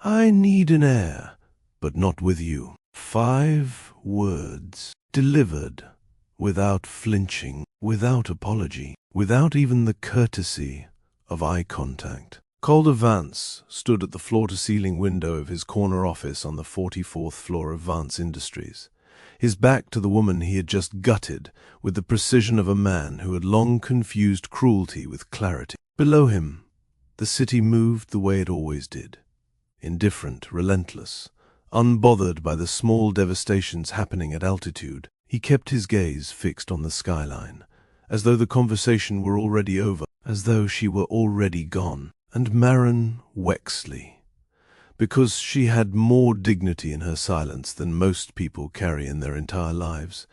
I need an heir, but not with you. 5 words, delivered without flinching, without apology, without even the courtesy of eye contact. Calder Vance stood at the floor-to-ceiling window of his corner office on the 44th floor of Vance Industries, his back to the woman he had just gutted with the precision of a man who had long confused cruelty with clarity. Below him, the city moved the way it always did, indifferent, relentless, unbothered by the small devastations happening at altitude. He kept his gaze fixed on the skyline, as though the conversation were already over, as though she were already gone. And Maren Wexley, because she had more dignity in her silence than most people carry in their entire lives,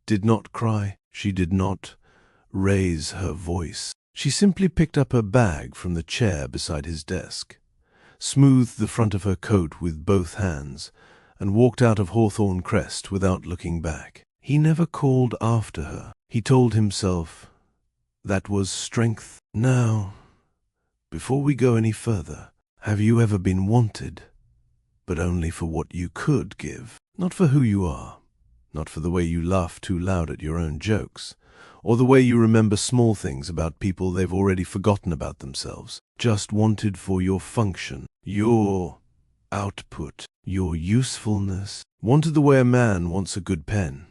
did not cry. She did not raise her voice. She simply picked up her bag from the chair beside his desk, smoothed the front of her coat with both hands, and walked out of Hawthorne Crest without looking back. He never called after her. He told himself that was strength. Now, before we go any further, have you ever been wanted, but only for what you could give? Not for who you are, not for the way you laugh too loud at your own jokes, or the way you remember small things about people they've already forgotten about themselves. Just wanted for your function, your output, your usefulness. Wanted the way a man wants a good pen.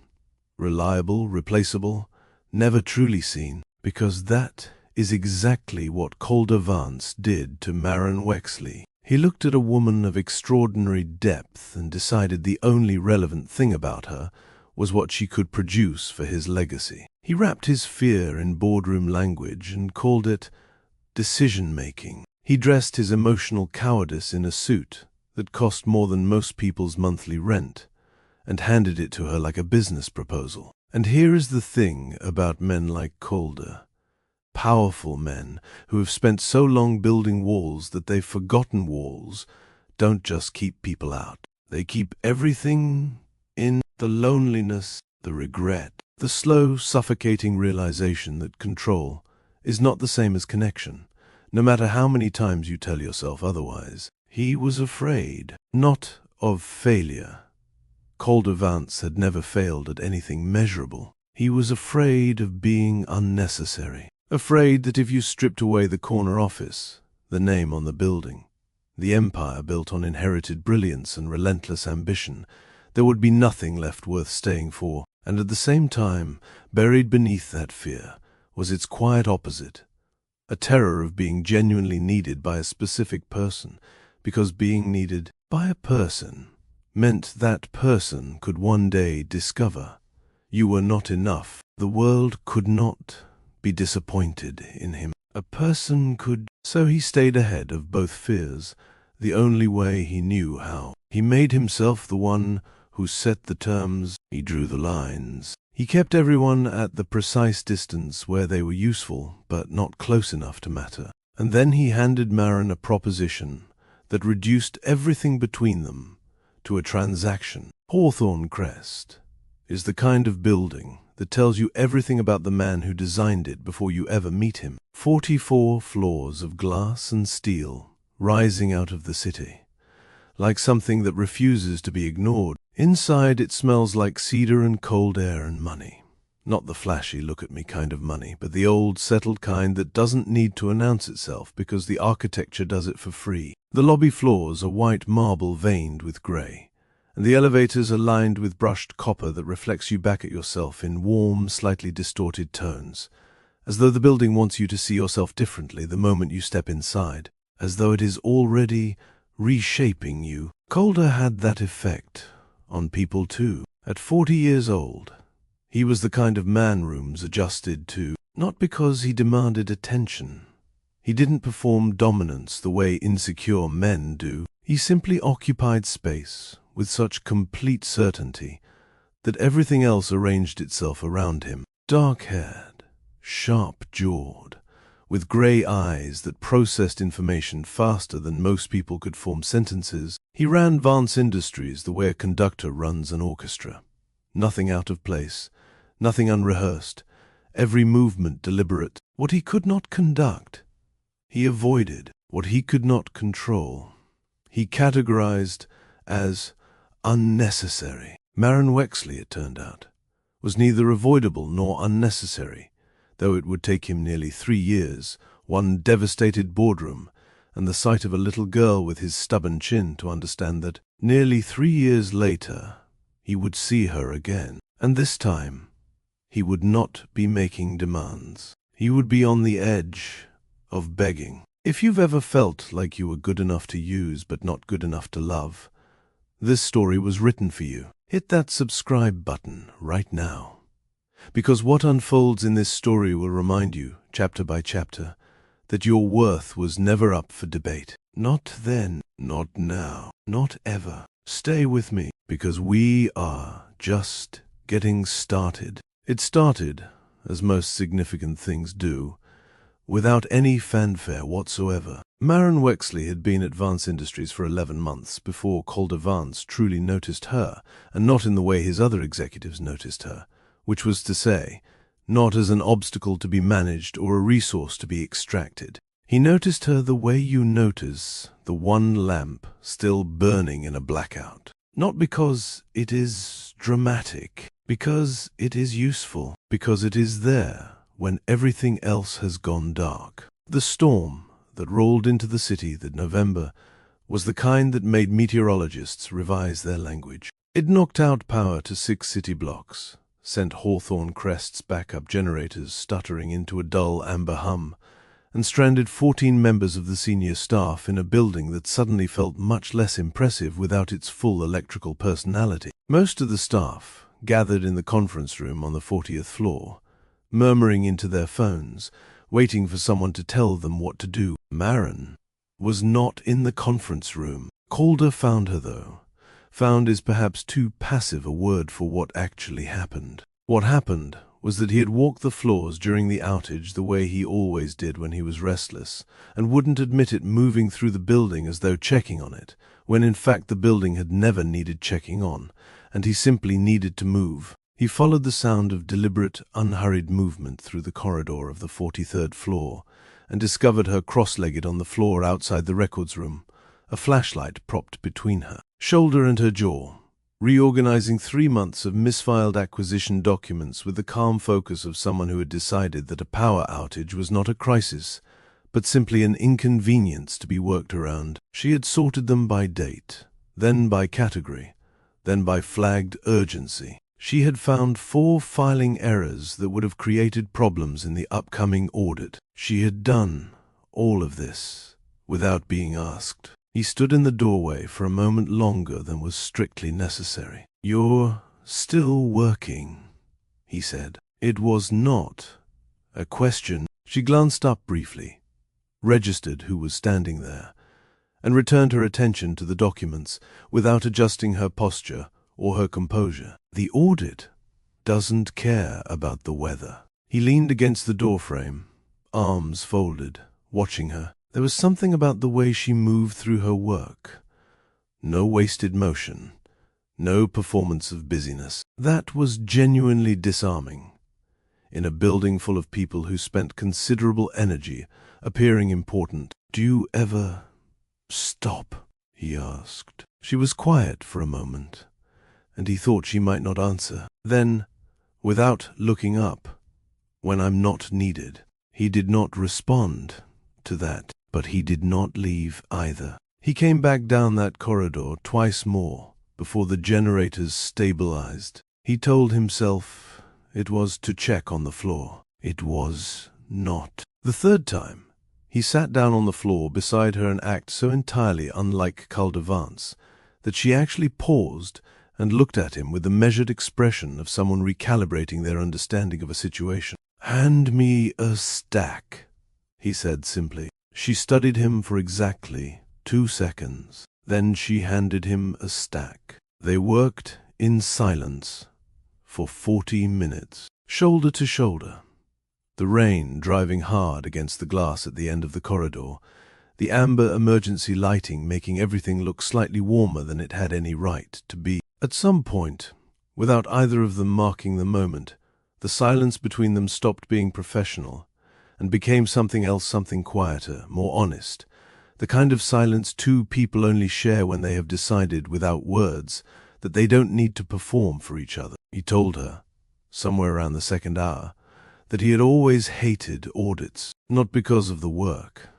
Reliable, replaceable, never truly seen, because that is exactly what Calder Vance did to Maren Wexley. He looked at a woman of extraordinary depth and decided the only relevant thing about her was what she could produce for his legacy. He wrapped his fear in boardroom language and called it decision-making. He dressed his emotional cowardice in a suit that cost more than most people's monthly rent and handed it to her like a business proposal. And here is the thing about men like Calder. Powerful men who have spent so long building walls that they've forgotten walls don't just keep people out. They keep everything in: the loneliness, the regret, the slow, suffocating realization that control is not the same as connection, no matter how many times you tell yourself otherwise. He was afraid, not of failure. Calder Vance had never failed at anything measurable. He was afraid of being unnecessary. Afraid that if you stripped away the corner office, the name on the building, the empire built on inherited brilliance and relentless ambition, there would be nothing left worth staying for. And at the same time, buried beneath that fear, was its quiet opposite, a terror of being genuinely needed by a specific person, because being needed by a person meant that person could one day discover you were not enough. The world could not be disappointed in him. A person could. So he stayed ahead of both fears, the only way he knew how. He made himself the one who set the terms. He drew the lines. He kept everyone at the precise distance where they were useful, but not close enough to matter. And then he handed Maren a proposition that reduced everything between them to a transaction. Hawthorne Crest is the kind of building that tells you everything about the man who designed it before you ever meet him. 44 floors of glass and steel rising out of the city, like something that refuses to be ignored. Inside it smells like cedar and cold air and money. Not the flashy look-at-me kind of money, but the old, settled kind that doesn't need to announce itself because the architecture does it for free. The lobby floors are white marble veined with grey, and the elevators are lined with brushed copper that reflects you back at yourself in warm, slightly distorted tones, as though the building wants you to see yourself differently the moment you step inside, as though it is already reshaping you. Calder had that effect on people too. At 40 years old, he was the kind of man rooms adjusted to, not because he demanded attention. He didn't perform dominance the way insecure men do. He simply occupied space with such complete certainty that everything else arranged itself around him. Dark-haired, sharp-jawed, with grey eyes that processed information faster than most people could form sentences, he ran Vance Industries the way a conductor runs an orchestra. Nothing out of place, nothing unrehearsed, every movement deliberate. What he could not conduct, he avoided. What he could not control, he categorized as unnecessary. Maren Wexley, it turned out, was neither avoidable nor unnecessary, though it would take him nearly 3 years, one devastated boardroom, and the sight of a little girl with his stubborn chin to understand that nearly 3 years later he would see her again, and this time he would not be making demands. He would be on the edge of begging. If you've ever felt like you were good enough to use but not good enough to love, this story was written for you. Hit that subscribe button right now, because what unfolds in this story will remind you, chapter by chapter, that your worth was never up for debate. Not then, not now, not ever. Stay with me, because we are just getting started. It started, as most significant things do, without any fanfare whatsoever. Maren Wexley had been at Vance Industries for 11 months before Calder Vance truly noticed her, and not in the way his other executives noticed her, which was to say, not as an obstacle to be managed or a resource to be extracted. He noticed her the way you notice the one lamp still burning in a blackout. Not because it is dramatic, because it is useful, because it is there when everything else has gone dark. The storm that rolled into the city that November was the kind that made meteorologists revise their language. It knocked out power to 6 city blocks, sent Hawthorne Crest's backup generators stuttering into a dull amber hum, and stranded 14 members of the senior staff in a building that suddenly felt much less impressive without its full electrical personality. Most of the staff gathered in the conference room on the 40th floor, murmuring into their phones, waiting for someone to tell them what to do. Maren was not in the conference room. Calder found her, though. Found is perhaps too passive a word for what actually happened. What happened was that he had walked the floors during the outage the way he always did when he was restless, and wouldn't admit it, moving through the building as though checking on it, when in fact the building had never needed checking on, and he simply needed to move. He followed the sound of deliberate, unhurried movement through the corridor of the 43rd floor, and discovered her cross-legged on the floor outside the records room, a flashlight propped between her shoulder and her jaw, reorganizing 3 months of misfiled acquisition documents with the calm focus of someone who had decided that a power outage was not a crisis, but simply an inconvenience to be worked around. She had sorted them by date, then by category, then by flagged urgency. She had found 4 filing errors that would have created problems in the upcoming audit. She had done all of this without being asked. He stood in the doorway for a moment longer than was strictly necessary. "You're still working," he said. It was not a question. She glanced up briefly, registered who was standing there, and returned her attention to the documents without adjusting her posture or her composure. "The audit doesn't care about the weather." He leaned against the doorframe, arms folded, watching her. There was something about the way she moved through her work. No wasted motion, no performance of busyness. That was genuinely disarming. In a building full of people who spent considerable energy appearing important. "Do you ever stop?" he asked. She was quiet for a moment, and he thought she might not answer. Then, without looking up, "When I'm not needed." He did not respond to that, but he did not leave either. He came back down that corridor twice more before the generators stabilized. He told himself it was to check on the floor. It was not. The third time, he sat down on the floor beside her, an act so entirely unlike Calder Vance that she actually paused and looked at him with the measured expression of someone recalibrating their understanding of a situation. "Hand me a stack," he said simply. She studied him for exactly 2 seconds. Then she handed him a stack. They worked in silence for 40 minutes, shoulder to shoulder, the rain driving hard against the glass at the end of the corridor, the amber emergency lighting making everything look slightly warmer than it had any right to be. At some point, without either of them marking the moment, the silence between them stopped being professional and became something else, something quieter, more honest. The kind of silence two people only share when they have decided without words that they don't need to perform for each other. He told her, somewhere around the second hour, that he had always hated audits, not because of the work,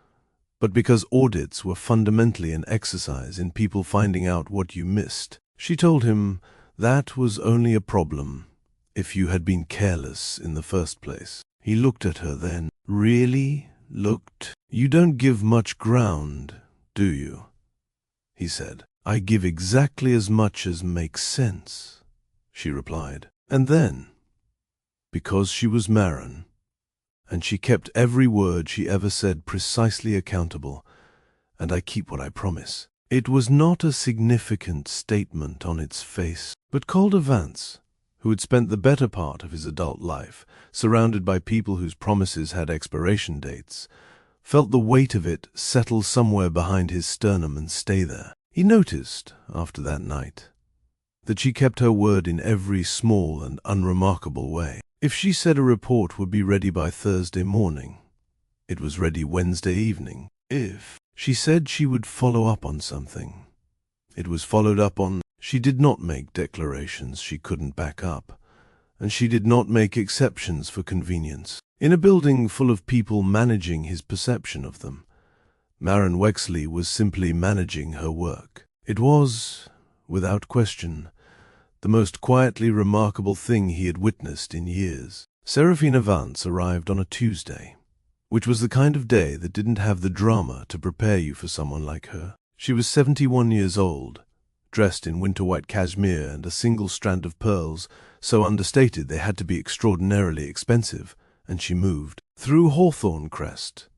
but because audits were fundamentally an exercise in people finding out what you missed. She told him that was only a problem if you had been careless in the first place. He looked at her then. Really looked? You don't give much ground, do you? He said. I give exactly as much as makes sense, she replied. And then, because she was Maren, and she kept every word she ever said precisely accountable, and I keep what I promise. It was not a significant statement on its face, but Calder Vance, who had spent the better part of his adult life surrounded by people whose promises had expiration dates, felt the weight of it settle somewhere behind his sternum and stay there. He noticed, after that night, that she kept her word in every small and unremarkable way. If she said a report would be ready by Thursday morning, it was ready Wednesday evening. If she said she would follow up on something, it was followed up on. She did not make declarations she couldn't back up, and she did not make exceptions for convenience. In a building full of people managing his perception of them, Maren Wexley was simply managing her work. It was, without question, the most quietly remarkable thing he had witnessed in years. Serafina Vance arrived on a Tuesday, which was the kind of day that didn't have the drama to prepare you for someone like her. She was 71 years old, dressed in winter-white cashmere and a single strand of pearls, so understated they had to be extraordinarily expensive, and she moved through Hawthorne Crest,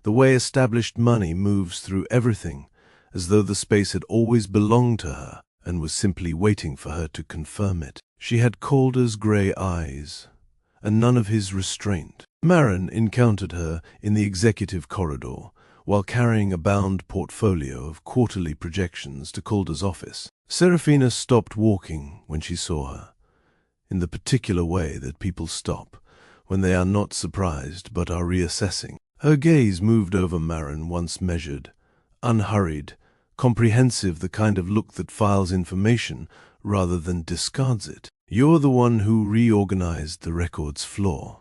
the way established money moves through everything, as though the space had always belonged to her and was simply waiting for her to confirm it. She had Calder's grey eyes, and none of his restraint. Maren encountered her in the executive corridor, while carrying a bound portfolio of quarterly projections to Calder's office. Serafina stopped walking when she saw her, in the particular way that people stop when they are not surprised but are reassessing. Her gaze moved over Maren once measured, unhurried, comprehensive, the kind of look that files information rather than discards it. You're the one who reorganized the records floor,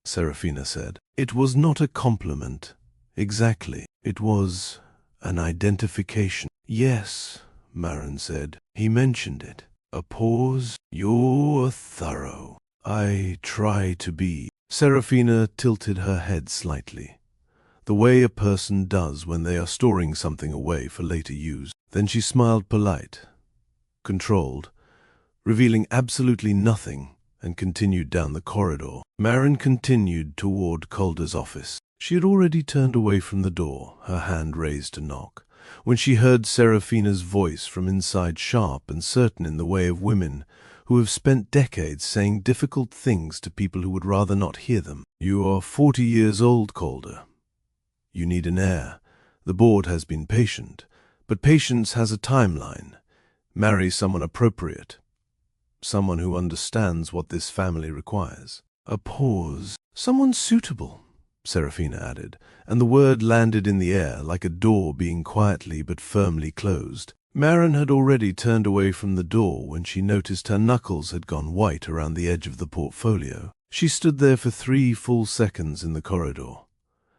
Serafina said. It was not a compliment, exactly. It was an identification. Yes, Maren said. He mentioned it. A pause. You're thorough. I try to be. Serafina tilted her head slightly, the way a person does when they are storing something away for later use. Then she smiled, polite, controlled, revealing absolutely nothing, and continued down the corridor. Maren continued toward Calder's office. She had already turned away from the door, her hand raised to knock, when she heard Serafina's voice from inside, sharp and certain in the way of women who have spent decades saying difficult things to people who would rather not hear them. You are 40 years old, Calder. You need an heir. The board has been patient, but patience has a timeline. Marry someone appropriate, someone who understands what this family requires. A pause. Someone suitable, Serafina added, and the word landed in the air like a door being quietly but firmly closed. Maren had already turned away from the door when she noticed her knuckles had gone white around the edge of the portfolio. She stood there for 3 full seconds in the corridor,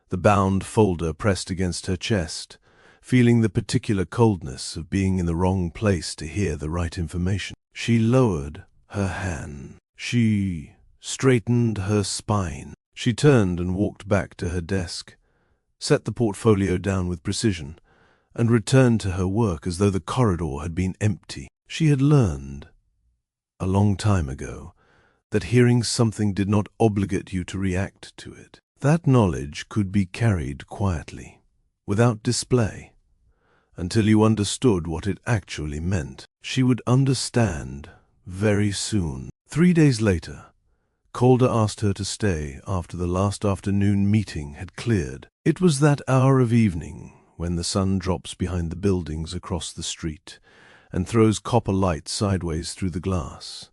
the bound folder pressed against her chest, feeling the particular coldness of being in the wrong place to hear the right information. She lowered her hand. She straightened her spine. She turned and walked back to her desk, set the portfolio down with precision, and returned to her work as though the corridor had been empty. She had learned, a long time ago, that hearing something did not obligate you to react to it. That knowledge could be carried quietly, without display, until you understood what it actually meant. She would understand very soon. 3 days later, Calder asked her to stay after the last afternoon meeting had cleared. It was that hour of evening when the sun drops behind the buildings across the street and throws copper light sideways through the glass,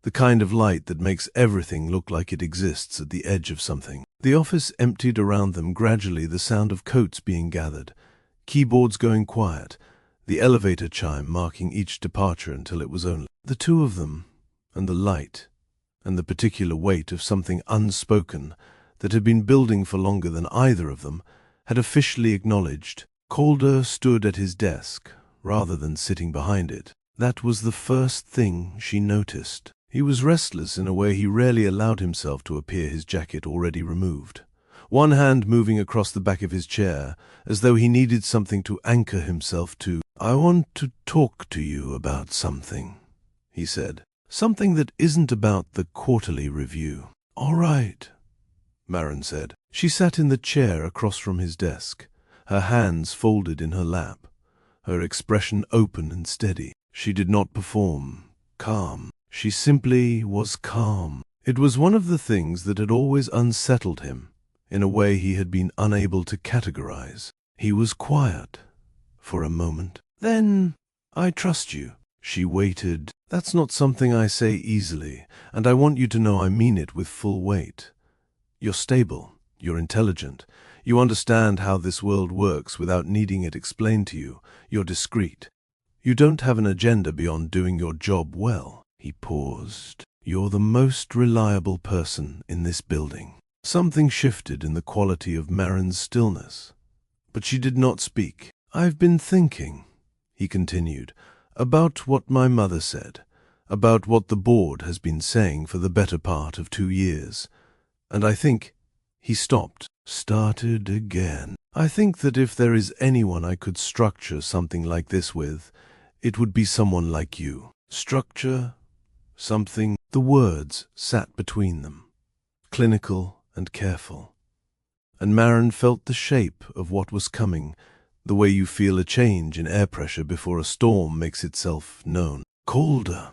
the kind of light that makes everything look like it exists at the edge of something. The office emptied around them, gradually, the sound of coats being gathered, keyboards going quiet, the elevator chime marking each departure until it was only the two of them, and the light, and the particular weight of something unspoken that had been building for longer than either of them had officially acknowledged. Calder stood at his desk, rather than sitting behind it. That was the first thing she noticed. He was restless in a way he rarely allowed himself to appear, his jacket already removed, one hand moving across the back of his chair, as though he needed something to anchor himself to. "I want to talk to you about something," he said. "Something that isn't about the quarterly review." "All right," Maren said. She sat in the chair across from his desk, her hands folded in her lap, her expression open and steady. She did not perform calm. She simply was calm. It was one of the things that had always unsettled him, in a way he had been unable to categorize. He was quiet for a moment. "Then I trust you." She waited. "That's not something I say easily, and I want you to know I mean it with full weight. You're stable. You're intelligent. You understand how this world works without needing it explained to you. You're discreet. You don't have an agenda beyond doing your job well." He paused. "You're the most reliable person in this building." Something shifted in the quality of Maren's stillness, but she did not speak. "I've been thinking," he continued, "about what my mother said, about what the board has been saying for the better part of 2 years, and I think—" He stopped, started again. "I think that if there is anyone I could structure something like this with, it would be someone like you." Structure something. The words sat between them, clinical and careful, and Maren felt the shape of what was coming, the way you feel a change in air pressure before a storm makes itself known. "Calder,"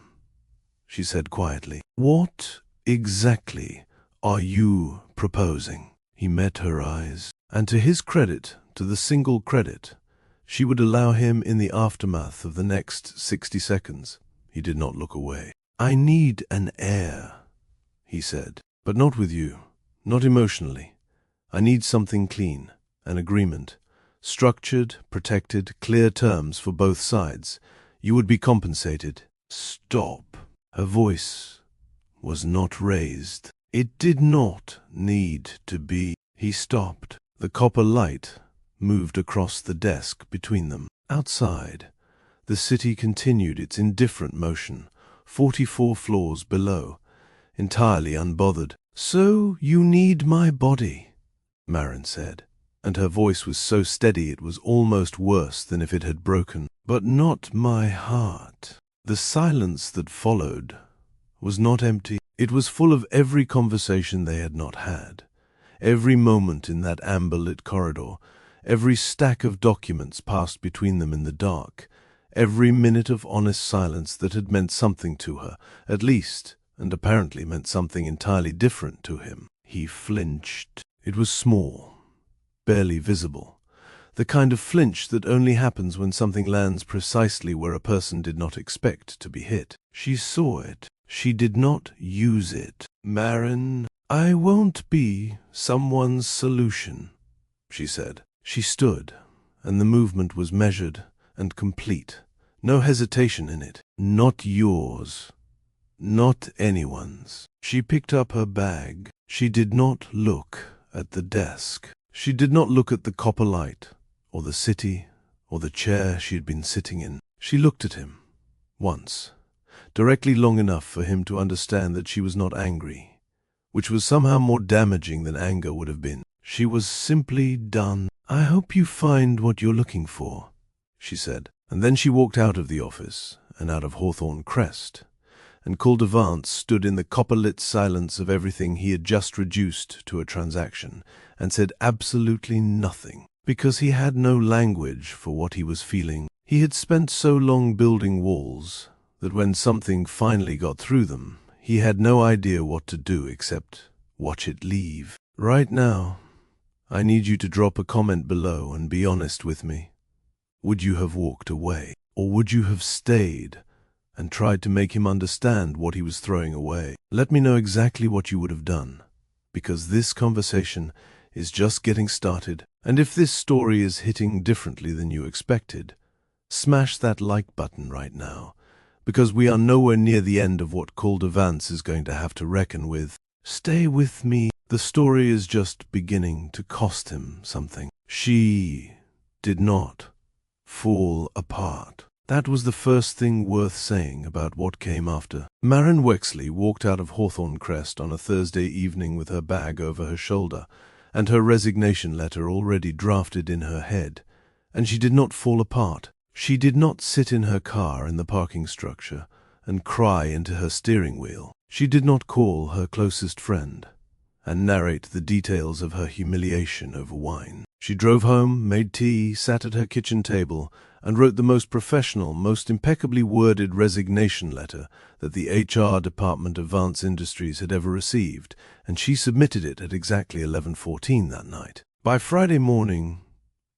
she said quietly, "what exactly are you proposing?" He met her eyes, and to his credit, to the single credit she would allow him in the aftermath of the next 60 seconds, he did not look away. "I need an heir," he said, "but not with you, not emotionally. I need something clean, an agreement, structured, protected, clear terms for both sides. You would be compensated." "Stop." Her voice was not raised. It did not need to be. He stopped. The copper light moved across the desk between them. Outside, the city continued its indifferent motion, 44 floors below, entirely unbothered. "So you need my body," Maren said, and her voice was so steady it was almost worse than if it had broken. "But not my heart." The silence that followed was not empty. It was full of every conversation they had not had, every moment in that amber-lit corridor, every stack of documents passed between them in the dark, every minute of honest silence that had meant something to her, at least, and apparently meant something entirely different to him. He flinched. It was small, barely visible, the kind of flinch that only happens when something lands precisely where a person did not expect to be hit. She saw it. She did not use it. "Maren, I won't be someone's solution," she said. She stood, and the movement was measured and complete, no hesitation in it. "Not yours, not anyone's." She picked up her bag. She did not look at the desk. She did not look at the copper light, or the city, or the chair she had been sitting in. She looked at him, once, directly long enough for him to understand that she was not angry, which was somehow more damaging than anger would have been. She was simply done. "I hope you find what you're looking for," she said. And then she walked out of the office and out of Hawthorne Crest, and Calder Vance stood in the copper-lit silence of everything he had just reduced to a transaction, and said absolutely nothing, because he had no language for what he was feeling. He had spent so long building walls that when something finally got through them, he had no idea what to do except watch it leave. "Right now, I need you to drop a comment below and be honest with me. Would you have walked away, or would you have stayed and tried to make him understand what he was throwing away? Let me know exactly what you would have done. because this conversation is just getting started. And if this story is hitting differently than you expected, smash that like button right now, because we are nowhere near the end of what Calder Vance is going to have to reckon with. Stay with me. The story is just beginning to cost him something. She did not fall apart. That was the first thing worth saying about what came after. Maren Wexley walked out of Hawthorne Crest on a Thursday evening with her bag over her shoulder and her resignation letter already drafted in her head, and she did not fall apart. She did not sit in her car in the parking structure and cry into her steering wheel. She did not call her closest friend and narrate the details of her humiliation over wine. She drove home, made tea, sat at her kitchen table, and wrote the most professional, most impeccably worded resignation letter that the HR department of Vance Industries had ever received, and she submitted it at exactly 11:14 that night. By Friday morning,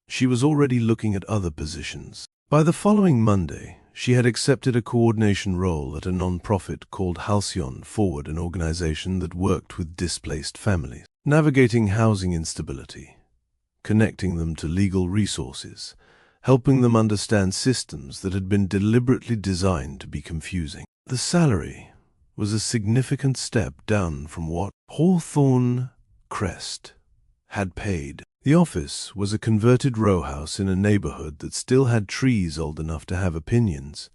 she was already looking at other positions. By the following Monday, she had accepted a coordination role at a non-profit called Halcyon Forward, an organization that worked with displaced families, navigating housing instability, connecting them to legal resources, helping them understand systems that had been deliberately designed to be confusing. The salary was a significant step down from what Hawthorne Crest had paid. The office was a converted row house in a neighborhood that still had trees old enough to have opinions,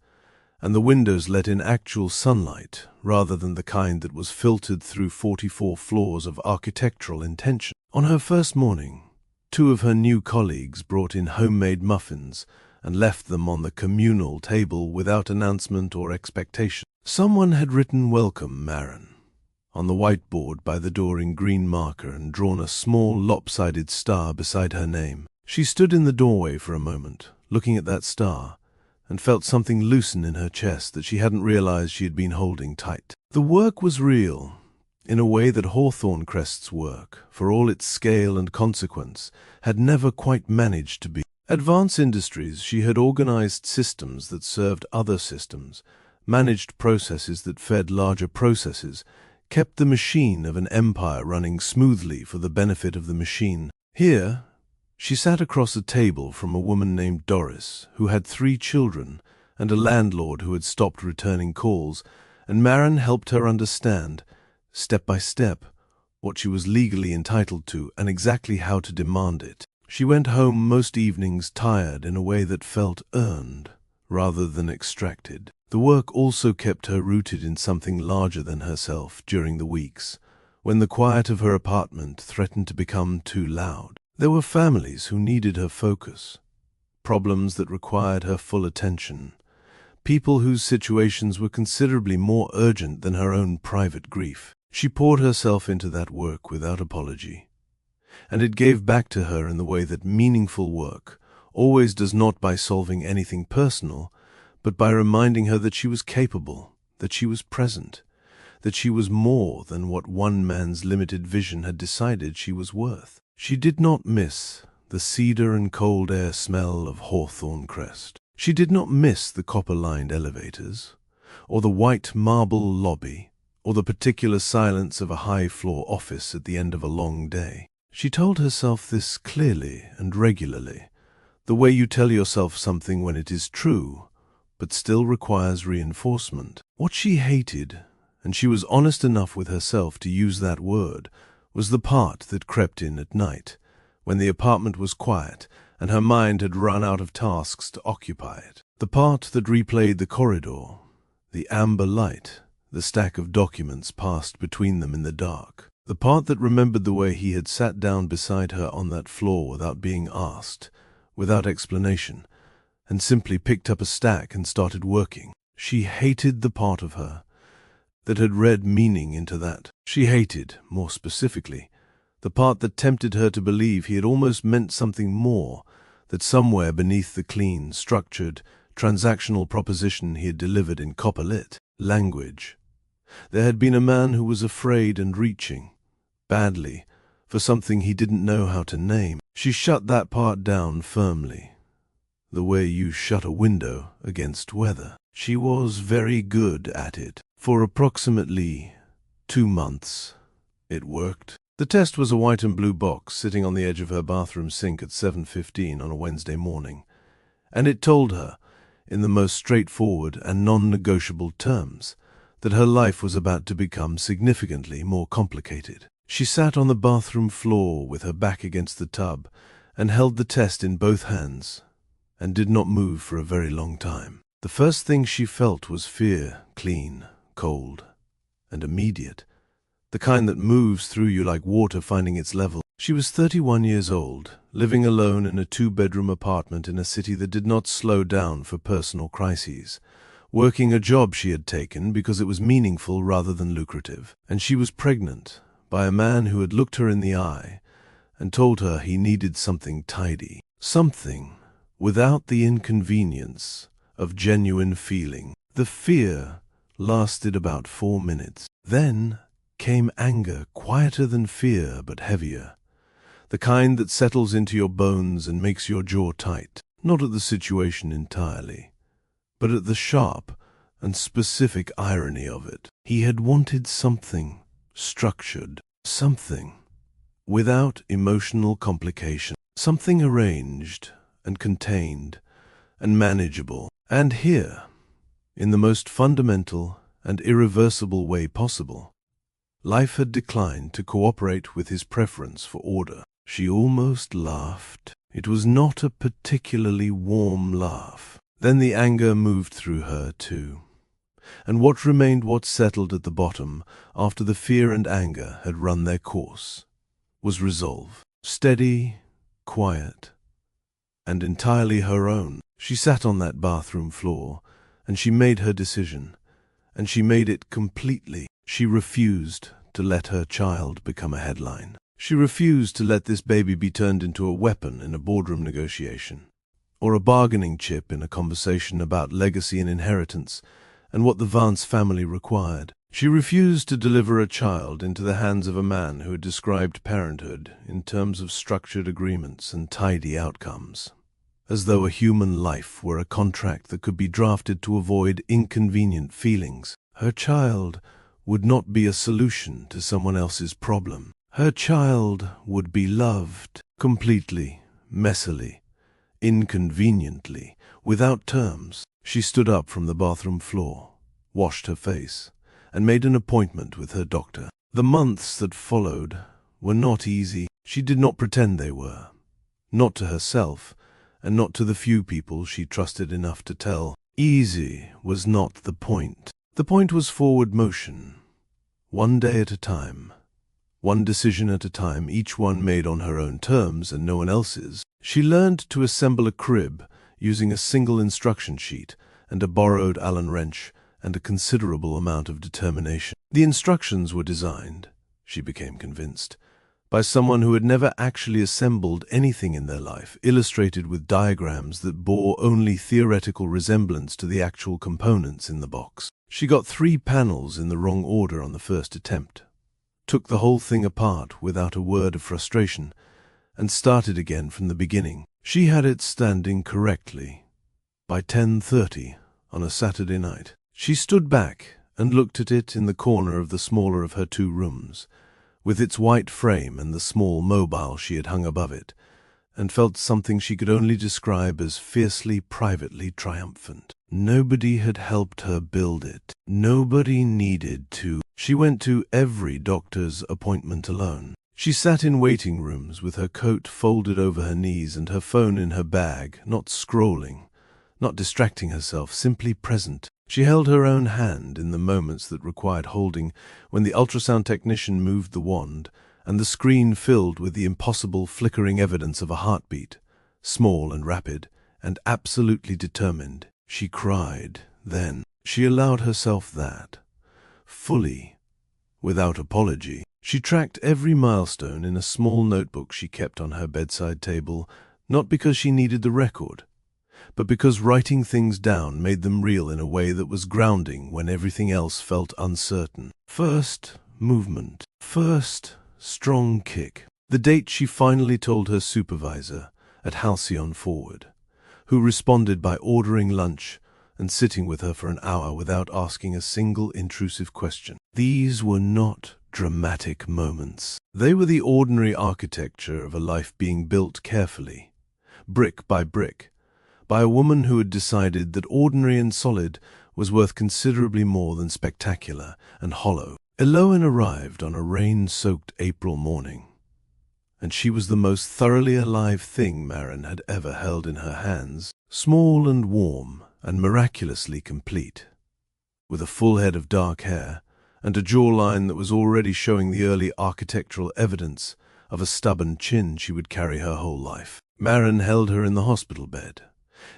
and the windows let in actual sunlight rather than the kind that was filtered through 44 floors of architectural intention. On her first morning, 2 of her new colleagues brought in homemade muffins and left them on the communal table without announcement or expectation. Someone had written "Welcome, Maren" on the whiteboard by the door in green marker and drawn a small lopsided star beside her name. She stood in the doorway for a moment, looking at that star, and felt something loosen in her chest that she hadn't realized she had been holding tight. The work was real, in a way that Hawthorne Crest's work, for all its scale and consequence, had never quite managed to be. At Vance Industries, she had organized systems that served other systems, managed processes that fed larger processes, kept the machine of an empire running smoothly for the benefit of the machine. Here, she sat across a table from a woman named Doris, who had 3 children, and a landlord who had stopped returning calls, and Maren helped her understand, step by step, what she was legally entitled to and exactly how to demand it. She went home most evenings tired in a way that felt earned rather than extracted. The work also kept her rooted in something larger than herself during the weeks, when the quiet of her apartment threatened to become too loud. There were families who needed her focus, problems that required her full attention, people whose situations were considerably more urgent than her own private grief. She poured herself into that work without apology, and it gave back to her in the way that meaningful work always does, not by solving anything personal, but by reminding her that she was capable, that she was present, that she was more than what one man's limited vision had decided she was worth. She did not miss the cedar and cold air smell of Hawthorne Crest. She did not miss the copper-lined elevators, or the white marble lobby, or the particular silence of a high-floor office at the end of a long day. She told herself this clearly and regularly, the way you tell yourself something when it is true, but still requires reinforcement. What she hated, and she was honest enough with herself to use that word, was the part that crept in at night, when the apartment was quiet and her mind had run out of tasks to occupy it. The part that replayed the corridor, the amber light, the stack of documents passed between them in the dark. The part that remembered the way he had sat down beside her on that floor without being asked, without explanation, and simply picked up a stack and started working. She hated the part of her that had read meaning into that. She hated, more specifically, the part that tempted her to believe he had almost meant something more, that somewhere beneath the clean, structured, transactional proposition he had delivered in copper-lit language, there had been a man who was afraid and reaching, badly, for something he didn't know how to name. She shut that part down firmly, the way you shut a window against weather. She was very good at it. For approximately 2 months, it worked. The test was a white and blue box sitting on the edge of her bathroom sink at 7:15 on a Wednesday morning, and it told her, in the most straightforward and non-negotiable terms, that her life was about to become significantly more complicated. She sat on the bathroom floor with her back against the tub and held the test in both hands and did not move for a very long time. The first thing she felt was fear, clean, cold, and immediate, the kind that moves through you like water finding its level. She was 31 years old, living alone in a 2-bedroom apartment in a city that did not slow down for personal crises, working a job she had taken because it was meaningful rather than lucrative, and she was pregnant by a man who had looked her in the eye and told her he needed something tidy, something without the inconvenience of genuine feeling. The fear lasted about 4 minutes. Then came anger, quieter than fear but heavier, the kind that settles into your bones and makes your jaw tight, not at the situation entirely, but at the sharp and specific irony of it. He had wanted something structured, something without emotional complication, something arranged and contained and manageable. And here, in the most fundamental and irreversible way possible, life had declined to cooperate with his preference for order. She almost laughed. It was not a particularly warm laugh. Then the anger moved through her too, and what remained, what settled at the bottom after the fear and anger had run their course, was resolve. Steady, quiet, and entirely her own. She sat on that bathroom floor, and she made her decision, and she made it completely. She refused to let her child become a headline. She refused to let this baby be turned into a weapon in a boardroom negotiation, or a bargaining chip in a conversation about legacy and inheritance and what the Vance family required. She refused to deliver a child into the hands of a man who had described parenthood in terms of structured agreements and tidy outcomes, as though a human life were a contract that could be drafted to avoid inconvenient feelings. Her child would not be a solution to someone else's problem. Her child would be loved completely, messily, inconveniently, without terms. She stood up from the bathroom floor, washed her face, and made an appointment with her doctor. The months that followed were not easy. She did not pretend they were, not to herself, and not to the few people she trusted enough to tell. Easy was not the point. The point was forward motion, one day at a time, one decision at a time, each one made on her own terms and no one else's. She learned to assemble a crib using a single instruction sheet and a borrowed Allen wrench and a considerable amount of determination. The instructions were designed, she became convinced, by someone who had never actually assembled anything in their life, illustrated with diagrams that bore only theoretical resemblance to the actual components in the box. She got 3 panels in the wrong order on the first attempt, took the whole thing apart without a word of frustration, and started again from the beginning. She had it standing correctly by 10:30 on a Saturday night. She stood back and looked at it in the corner of the smaller of her 2 rooms, with its white frame and the small mobile she had hung above it, and felt something she could only describe as fiercely, privately triumphant. Nobody had helped her build it. Nobody needed to. She went to every doctor's appointment alone. She sat in waiting rooms with her coat folded over her knees and her phone in her bag, not scrolling, not distracting herself, simply present. She held her own hand in the moments that required holding, when the ultrasound technician moved the wand and the screen filled with the impossible flickering evidence of a heartbeat, small and rapid and absolutely determined. She cried then. She allowed herself that, fully, without apology. She tracked every milestone in a small notebook she kept on her bedside table, not because she needed the record, but because writing things down made them real in a way that was grounding when everything else felt uncertain. First, movement. First, strong kick. The date she finally told her supervisor at Halcyon Forward, who responded by ordering lunch and sitting with her for an hour without asking a single intrusive question. These were not dramatic moments. They were the ordinary architecture of a life being built carefully, brick by brick, by a woman who had decided that ordinary and solid was worth considerably more than spectacular and hollow. Eloan arrived on a rain-soaked April morning, and she was the most thoroughly alive thing Maren had ever held in her hands, small and warm and miraculously complete, with a full head of dark hair and a jawline that was already showing the early architectural evidence of a stubborn chin she would carry her whole life. Maren held her in the hospital bed,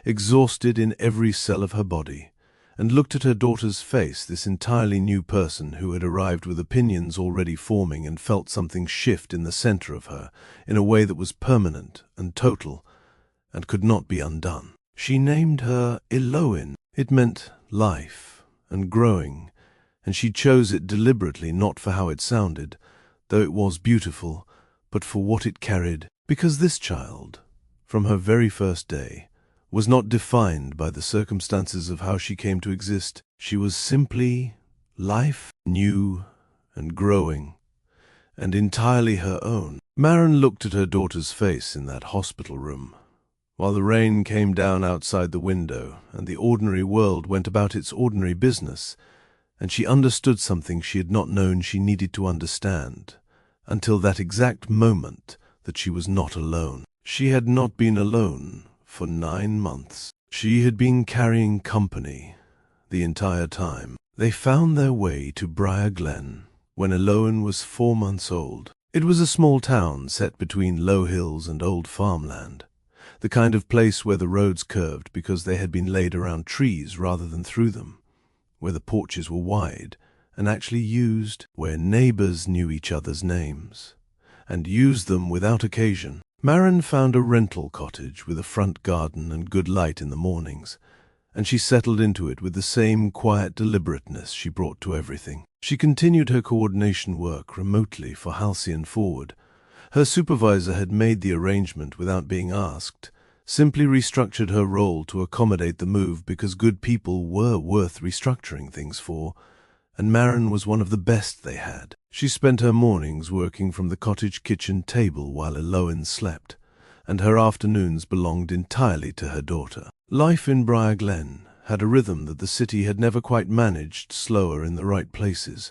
exhausted in every cell of her body, and looked at her daughter's face, this entirely new person who had arrived with opinions already forming, and felt something shift in the center of her in a way that was permanent and total and could not be undone. She named her Eloan. It meant life and growing, and she chose it deliberately, not for how it sounded, though it was beautiful, but for what it carried, because this child, from her very first day, was not defined by the circumstances of how she came to exist. She was simply life, new and growing, and entirely her own. Maren looked at her daughter's face in that hospital room, while the rain came down outside the window and the ordinary world went about its ordinary business, and she understood something she had not known she needed to understand, until that exact moment that she was not alone. She had not been alone for 9 months. She had been carrying company the entire time. They found their way to Briar Glen when Eloan was 4 months old. It was a small town set between low hills and old farmland, the kind of place where the roads curved because they had been laid around trees rather than through them, where the porches were wide and actually used, where neighbors knew each other's names and used them without occasion. Maren found a rental cottage with a front garden and good light in the mornings, and she settled into it with the same quiet deliberateness she brought to everything. She continued her coordination work remotely for Halcyon Forward. Her supervisor had made the arrangement without being asked, simply restructured her role to accommodate the move because good people were worth restructuring things for, and Maren was one of the best they had. She spent her mornings working from the cottage kitchen table while Eloan slept, and her afternoons belonged entirely to her daughter. Life in Briar Glen had a rhythm that the city had never quite managed, slower in the right places,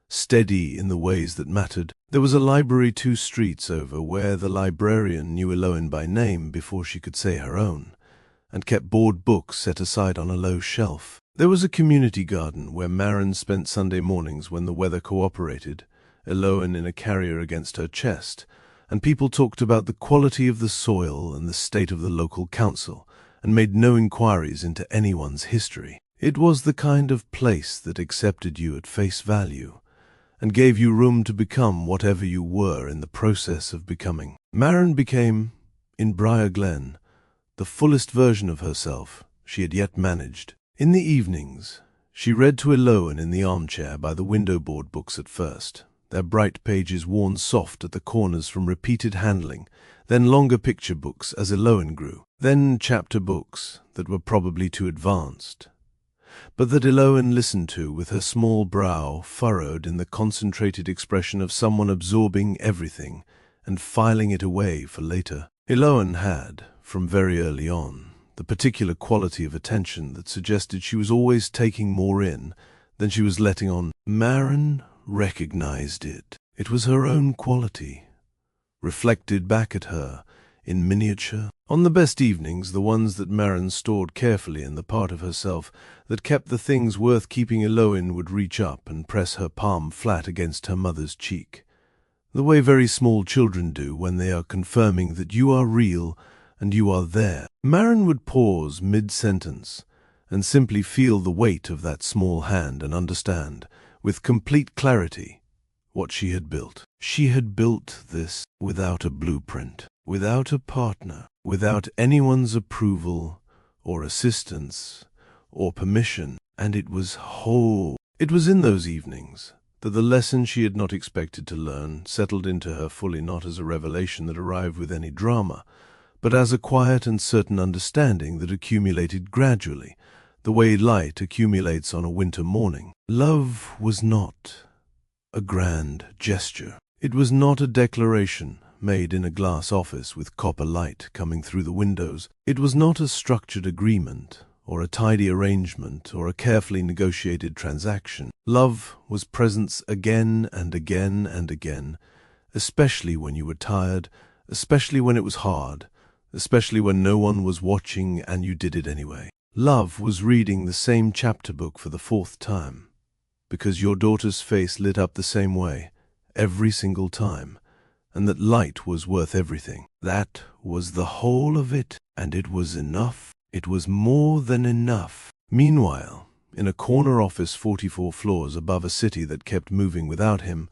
steady in the ways that mattered. There was a library 2 streets over where the librarian knew Eloan by name before she could say her own, and kept board books set aside on a low shelf. There was a community garden where Maren spent Sunday mornings when the weather cooperated, Eloan in a carrier against her chest, and people talked about the quality of the soil and the state of the local council, and made no inquiries into anyone's history. It was the kind of place that accepted you at face value, and gave you room to become whatever you were in the process of becoming. Maren became, in Briar Glen, the fullest version of herself she had yet managed. In the evenings, she read to Eloan in the armchair by the window board books at first, their bright pages worn soft at the corners from repeated handling, then longer picture books as Eloan grew, then chapter books that were probably too advanced, but that Eloan listened to with her small brow furrowed in the concentrated expression of someone absorbing everything and filing it away for later. Eloan had, from very early on, the particular quality of attention that suggested she was always taking more in than she was letting on. Maren recognized it. It was her own quality, reflected back at her in miniature. On the best evenings, the ones that Maren stored carefully in the part of herself that kept the things worth keeping, Eloan would reach up and press her palm flat against her mother's cheek, the way very small children do when they are confirming that you are real and you are there. Maren would pause mid-sentence and simply feel the weight of that small hand and understand, with complete clarity, what she had built. She had built this without a blueprint, without a partner, without anyone's approval or assistance or permission, and it was whole. It was in those evenings that the lesson she had not expected to learn settled into her fully, not as a revelation that arrived with any drama, but as a quiet and certain understanding that accumulated gradually, the way light accumulates on a winter morning. Love was not a grand gesture. It was not a declaration made in a glass office with copper light coming through the windows. It was not a structured agreement, or a tidy arrangement, or a carefully negotiated transaction. Love was presence again and again and again, especially when you were tired, especially when it was hard, especially when no one was watching and you did it anyway. Love was reading the same chapter book for the 4th time, because your daughter's face lit up the same way, every single time, and that light was worth everything. That was the whole of it, and it was enough. It was more than enough. Meanwhile, in a corner office 44 floors above a city that kept moving without him,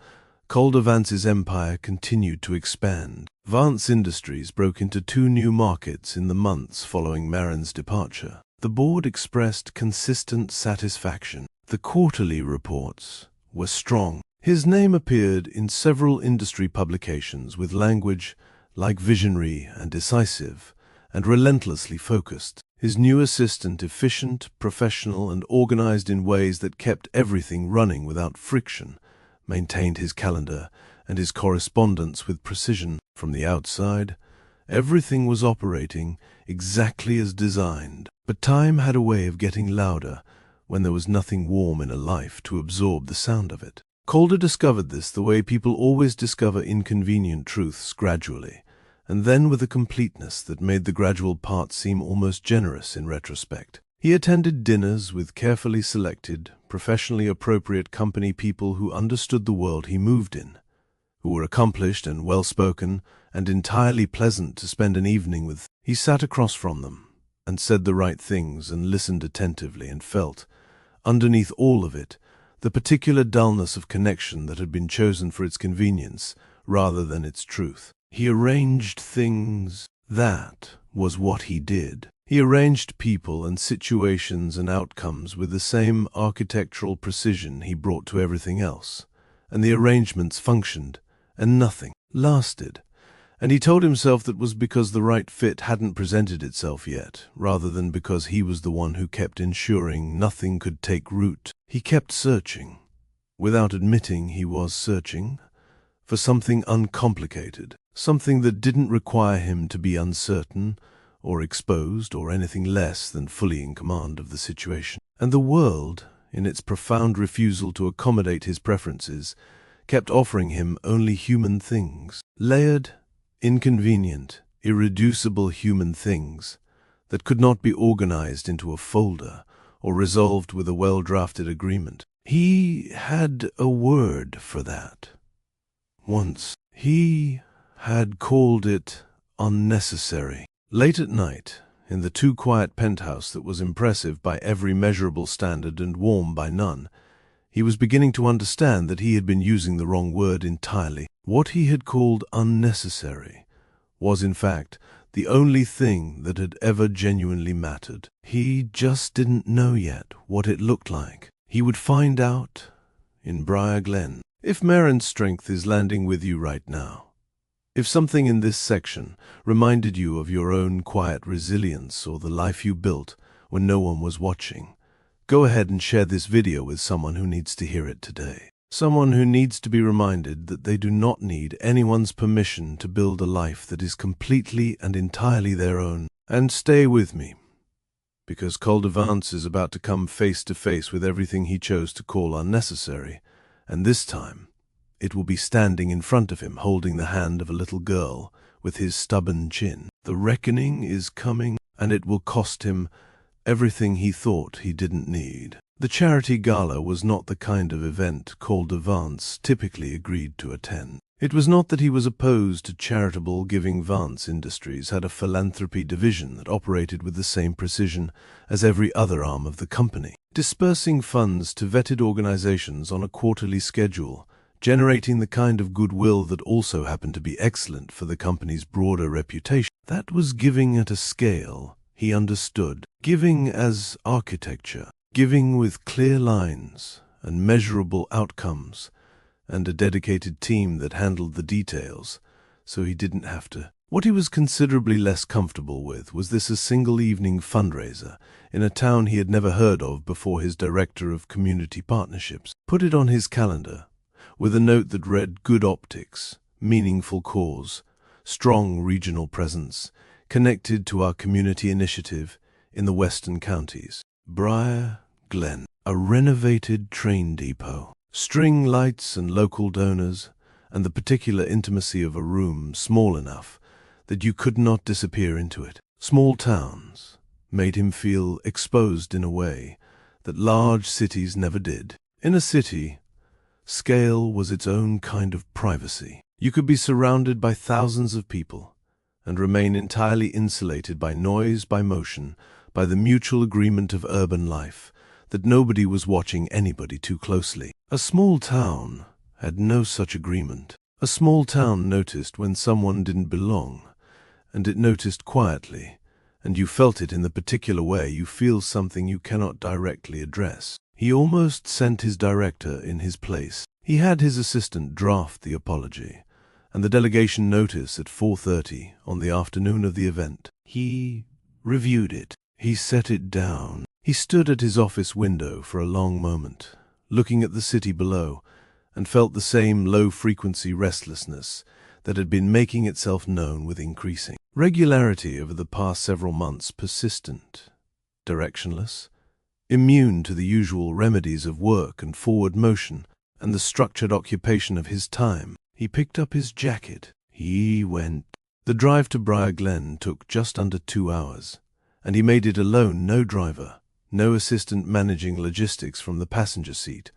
Calder Vance's empire continued to expand. Vance Industries broke into 2 new markets in the months following Maren's departure. The board expressed consistent satisfaction. The quarterly reports were strong. His name appeared in several industry publications with language like visionary and decisive, and relentlessly focused. His new assistant efficient, professional, and organized in ways that kept everything running without friction, maintained his calendar and his correspondence with precision. From the outside, everything was operating exactly as designed. But time had a way of getting louder when there was nothing warm in a life to absorb the sound of it. Calder discovered this the way people always discover inconvenient truths gradually, and then with a completeness that made the gradual part seem almost generous in retrospect. He attended dinners with carefully selected, professionally appropriate company people who understood the world he moved in, who were accomplished and well-spoken and entirely pleasant to spend an evening with. He sat across from them and said the right things and listened attentively and felt, underneath all of it, the particular dullness of connection that had been chosen for its convenience rather than its truth. He arranged things. That was what he did. He arranged people and situations and outcomes with the same architectural precision he brought to everything else, and the arrangements functioned, and nothing lasted. And he told himself that was because the right fit hadn't presented itself yet, rather than because he was the one who kept ensuring nothing could take root. He kept searching, without admitting he was searching, for something uncomplicated, something that didn't require him to be uncertain or exposed or anything less than fully in command of the situation. And the world, in its profound refusal to accommodate his preferences, kept offering him only human things, layered, inconvenient, irreducible human things that could not be organized into a folder or resolved with a well-drafted agreement. He had a word for that. Once, he had called it unnecessary. Late at night, in the too quiet penthouse that was impressive by every measurable standard and warm by none, he was beginning to understand that he had been using the wrong word entirely. What he had called unnecessary was, in fact, the only thing that had ever genuinely mattered. He just didn't know yet what it looked like. He would find out in Briar Glen. If Maren's strength is landing with you right now, if something in this section reminded you of your own quiet resilience or the life you built when no one was watching, go ahead and share this video with someone who needs to hear it today. Someone who needs to be reminded that they do not need anyone's permission to build a life that is completely and entirely their own. And stay with me, because Calder Vance is about to come face to face with everything he chose to call unnecessary, and this time it will be standing in front of him holding the hand of a little girl with his stubborn chin. The reckoning is coming, and it will cost him everything he thought he didn't need. The charity gala was not the kind of event Calder Vance typically agreed to attend. It was not that he was opposed to charitable giving. Vance Industries had a philanthropy division that operated with the same precision as every other arm of the company, dispersing funds to vetted organizations on a quarterly schedule, generating the kind of goodwill that also happened to be excellent for the company's broader reputation. That was giving at a scale he understood, giving as architecture, giving with clear lines and measurable outcomes, and a dedicated team that handled the details, so he didn't have to. What he was considerably less comfortable with was this a single-evening fundraiser in a town he had never heard of before. His director of community partnerships put it on his calendar with a note that read good optics, meaningful cause, strong regional presence, connected to our community initiative in the western counties. Briar Glen, a renovated train depot, string lights and local donors, and the particular intimacy of a room small enough that you could not disappear into it. Small towns made him feel exposed in a way that large cities never did. In a city, scale was its own kind of privacy. You could be surrounded by thousands of people and remain entirely insulated by noise, by motion, by the mutual agreement of urban life that nobody was watching anybody too closely. A small town had no such agreement. A small town noticed when someone didn't belong, and it noticed quietly, and you felt it in the particular way you feel something you cannot directly address. He almost sent his director in his place. He had his assistant draft the apology, and the delegation notice at 4:30 on the afternoon of the event. He reviewed it. He set it down. He stood at his office window for a long moment, looking at the city below, and felt the same low-frequency restlessness that had been making itself known with increasing regularity over the past several months, persistent, directionless, immune to the usual remedies of work and forward motion and the structured occupation of his time. He picked up his jacket. He went. The drive to Briar Glen took just under 2 hours, and he made it alone, no driver, no assistant managing logistics from the passenger seat,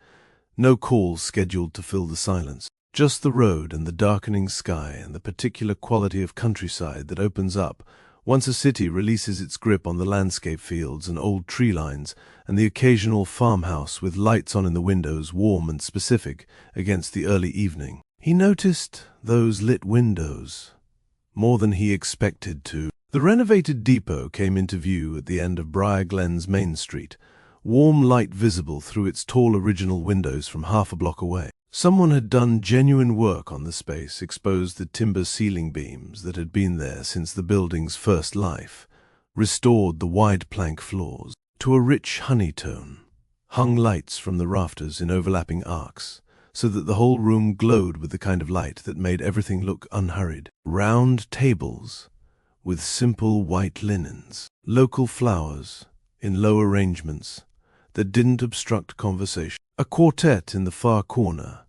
no calls scheduled to fill the silence. Just the road and the darkening sky and the particular quality of countryside that opens up once a city releases its grip on the landscape fields and old tree lines and the occasional farmhouse with lights on in the windows, warm and specific, against the early evening. He noticed those lit windows more than he expected to. The renovated depot came into view at the end of Briar Glen's Main Street, warm light visible through its tall original windows from half a block away. Someone had done genuine work on the space, exposed the timber ceiling beams that had been there since the building's first life, restored the wide plank floors to a rich honey tone, hung lights from the rafters in overlapping arcs, so that the whole room glowed with the kind of light that made everything look unhurried. Round tables with simple white linens, local flowers in low arrangements that didn't obstruct conversation. A quartet in the far corner,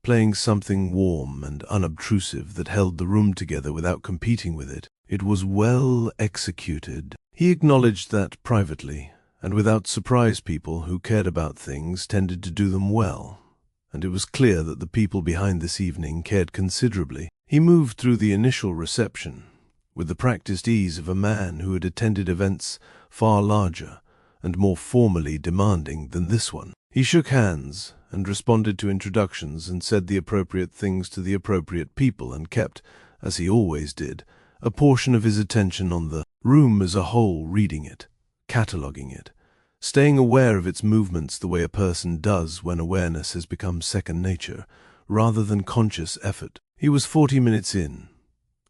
playing something warm and unobtrusive that held the room together without competing with it. It was well executed. He acknowledged that privately, and without surprise. People who cared about things tended to do them well, and it was clear that the people behind this evening cared considerably. He moved through the initial reception with the practiced ease of a man who had attended events far larger and more formally demanding than this one. He shook hands and responded to introductions and said the appropriate things to the appropriate people and kept, as he always did, a portion of his attention on the room as a whole, reading it, cataloguing it, staying aware of its movements the way a person does when awareness has become second nature, rather than conscious effort. He was 40 minutes in,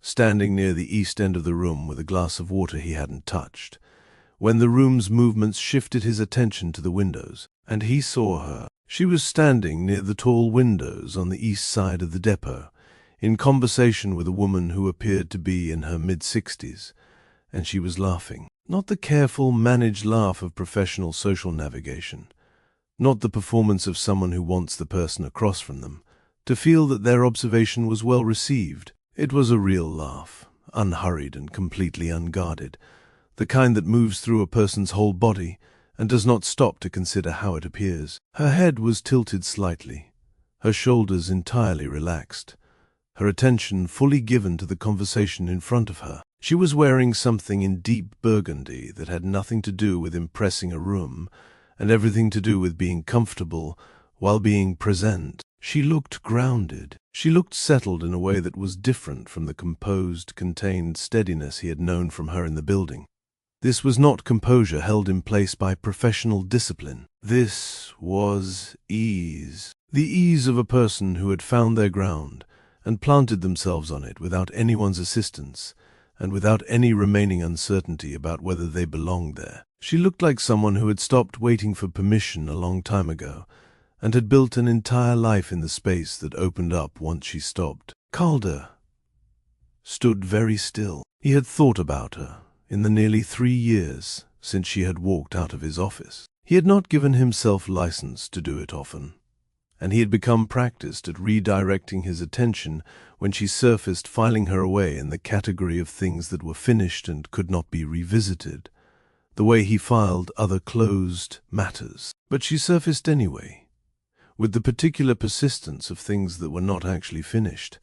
standing near the east end of the room with a glass of water he hadn't touched, when the room's movements shifted his attention to the windows, and he saw her. She was standing near the tall windows on the east side of the depot, in conversation with a woman who appeared to be in her mid-60s, and she was laughing. Not the careful, managed laugh of professional social navigation, not the performance of someone who wants the person across from them to feel that their observation was well received. It was a real laugh, unhurried and completely unguarded, the kind that moves through a person's whole body and does not stop to consider how it appears. Her head was tilted slightly, her shoulders entirely relaxed, her attention fully given to the conversation in front of her. She was wearing something in deep burgundy that had nothing to do with impressing a room and everything to do with being comfortable while being present. She looked grounded. She looked settled in a way that was different from the composed, contained steadiness he had known from her in the building. This was not composure held in place by professional discipline. This was ease. The ease of a person who had found their ground and planted themselves on it without anyone's assistance and without any remaining uncertainty about whether they belonged there. She looked like someone who had stopped waiting for permission a long time ago and had built an entire life in the space that opened up once she stopped. Calder stood very still. He had thought about her in the nearly 3 years since she had walked out of his office. He had not given himself license to do it often, and he had become practiced at redirecting his attention when she surfaced, filing her away in the category of things that were finished and could not be revisited, the way he filed other closed matters. But she surfaced anyway, with the particular persistence of things that were not actually finished,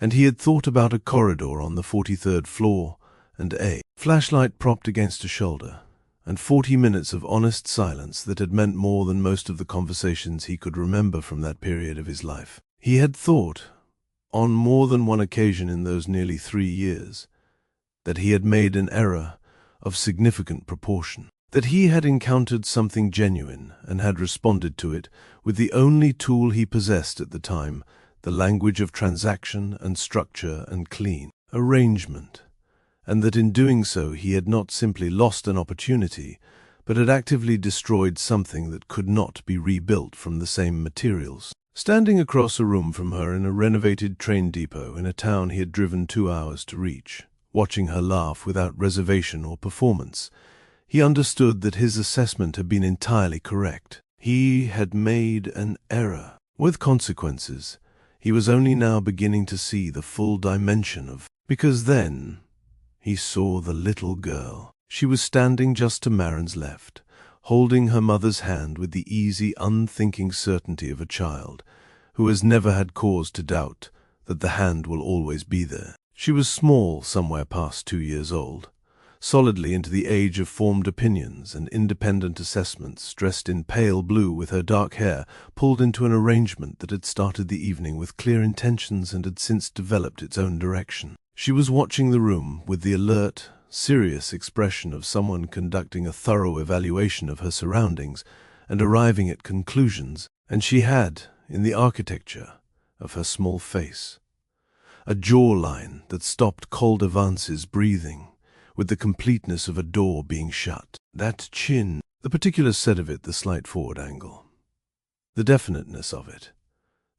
and he had thought about a corridor on the 43rd floor and a flashlight propped against a shoulder, and 40 minutes of honest silence that had meant more than most of the conversations he could remember from that period of his life. He had thought, on more than one occasion in those nearly 3 years, that he had made an error of significant proportion, that he had encountered something genuine and had responded to it with the only tool he possessed at the time, the language of transaction and structure and clean arrangement, and that in doing so he had not simply lost an opportunity, but had actively destroyed something that could not be rebuilt from the same materials. Standing across a room from her in a renovated train depot in a town he had driven 2 hours to reach, watching her laugh without reservation or performance, he understood that his assessment had been entirely correct. He had made an error with consequences. He was only now beginning to see the full dimension of, because then he saw the little girl. She was standing just to Maren's left, holding her mother's hand with the easy, unthinking certainty of a child who has never had cause to doubt that the hand will always be there. She was small, somewhere past 2 years old, solidly into the age of formed opinions and independent assessments, dressed in pale blue with her dark hair pulled into an arrangement that had started the evening with clear intentions and had since developed its own direction. She was watching the room with the alert, serious expression of someone conducting a thorough evaluation of her surroundings and arriving at conclusions, and she had, in the architecture of her small face, a jawline that stopped Calder Vance's breathing with the completeness of a door being shut. That chin, the particular set of it, the slight forward angle, the definiteness of it,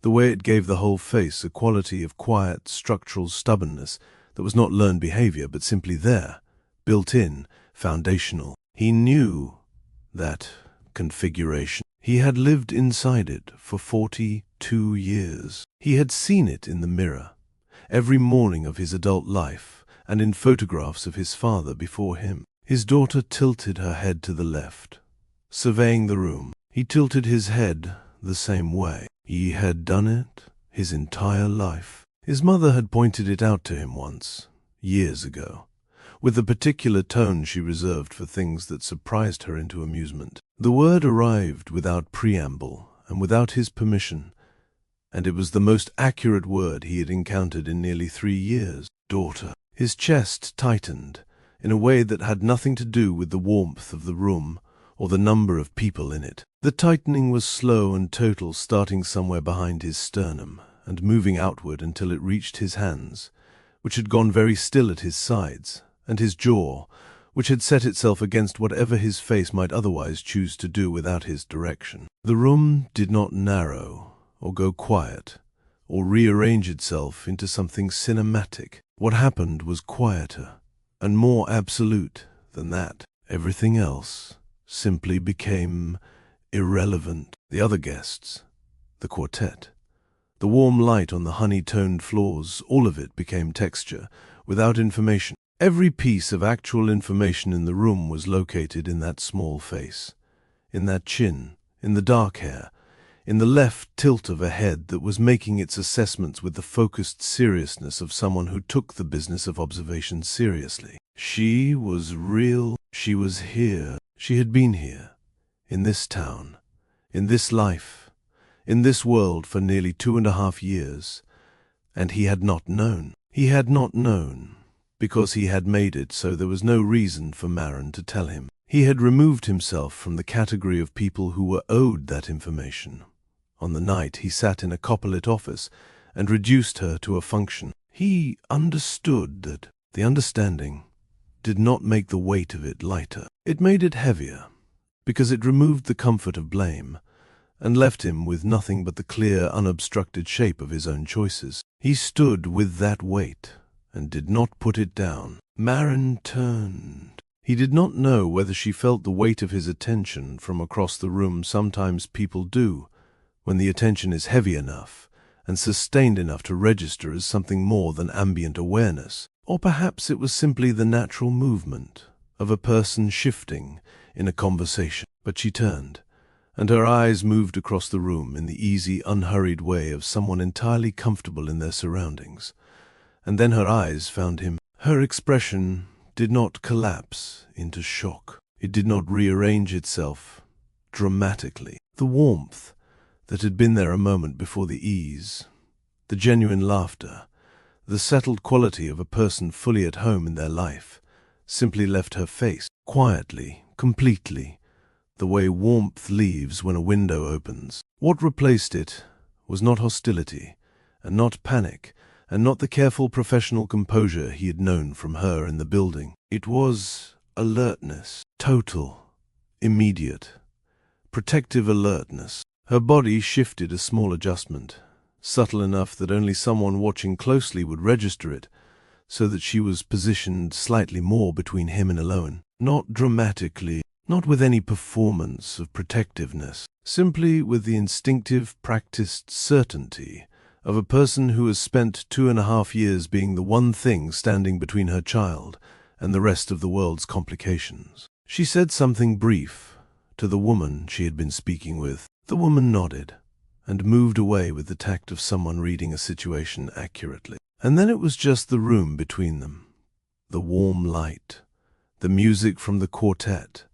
the way it gave the whole face a quality of quiet, structural stubbornness that was not learned behavior, but simply there, built in, foundational. He knew that configuration. He had lived inside it for 42 years. He had seen it in the mirror every morning of his adult life and in photographs of his father before him. His daughter tilted her head to the left, surveying the room. He tilted his head the same way. He had done it his entire life. His mother had pointed it out to him once, years ago, with the particular tone she reserved for things that surprised her into amusement. The word arrived without preamble and without his permission, and it was the most accurate word he had encountered in nearly 3 years. Daughter. His chest tightened in a way that had nothing to do with the warmth of the room or the number of people in it. The tightening was slow and total, starting somewhere behind his sternum and moving outward until it reached his hands, which had gone very still at his sides, and his jaw, which had set itself against whatever his face might otherwise choose to do without his direction. The room did not narrow or go quiet or rearrange itself into something cinematic. What happened was quieter and more absolute than that. Everything else simply became irrelevant. The other guests, the quartet, the warm light on the honey-toned floors, all of it became texture, without information. Every piece of actual information in the room was located in that small face, in that chin, in the dark hair, in the left tilt of a head that was making its assessments with the focused seriousness of someone who took the business of observation seriously. She was real. She was here. She had been here, in this town, in this life, in this world for nearly 2.5 years, and he had not known. He had not known, because he had made it so there was no reason for Maren to tell him. He had removed himself from the category of people who were owed that information. On the night he sat in a copperlit office and reduced her to a function. He understood that. The understanding did not make the weight of it lighter. It made it heavier, because it removed the comfort of blame and left him with nothing but the clear, unobstructed shape of his own choices. He stood with that weight and did not put it down. Maren turned. He did not know whether she felt the weight of his attention from across the room. Sometimes people do, when the attention is heavy enough and sustained enough to register as something more than ambient awareness. Or perhaps it was simply the natural movement of a person shifting in a conversation. But she turned, and her eyes moved across the room in the easy, unhurried way of someone entirely comfortable in their surroundings. And then her eyes found him. Her expression did not collapse into shock. It did not rearrange itself dramatically. The warmth that had been there a moment before, the ease, the genuine laughter, the settled quality of a person fully at home in their life, simply left her face, quietly, completely, the way warmth leaves when a window opens. What replaced it was not hostility, and not panic, and not the careful professional composure he had known from her in the building. It was alertness, total, immediate, protective alertness. Her body shifted a small adjustment, subtle enough that only someone watching closely would register it, so that she was positioned slightly more between him and alone. Not dramatically, not with any performance of protectiveness, simply with the instinctive, practiced certainty of a person who has spent 2.5 years being the one thing standing between her child and the rest of the world's complications. She said something brief to the woman she had been speaking with. The woman nodded and moved away with the tact of someone reading a situation accurately. And then it was just the room between them, the warm light, the music from the quartet,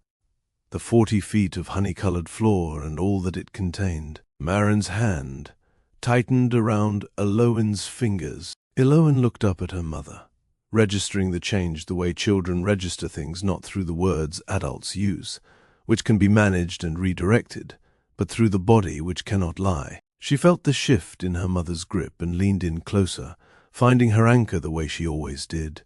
the 40 feet of honey-colored floor and all that it contained. Maren's hand tightened around Eloin's fingers. Eloin looked up at her mother, registering the change the way children register things, not through the words adults use, which can be managed and redirected, but through the body which cannot lie. She felt the shift in her mother's grip and leaned in closer, finding her anchor the way she always did,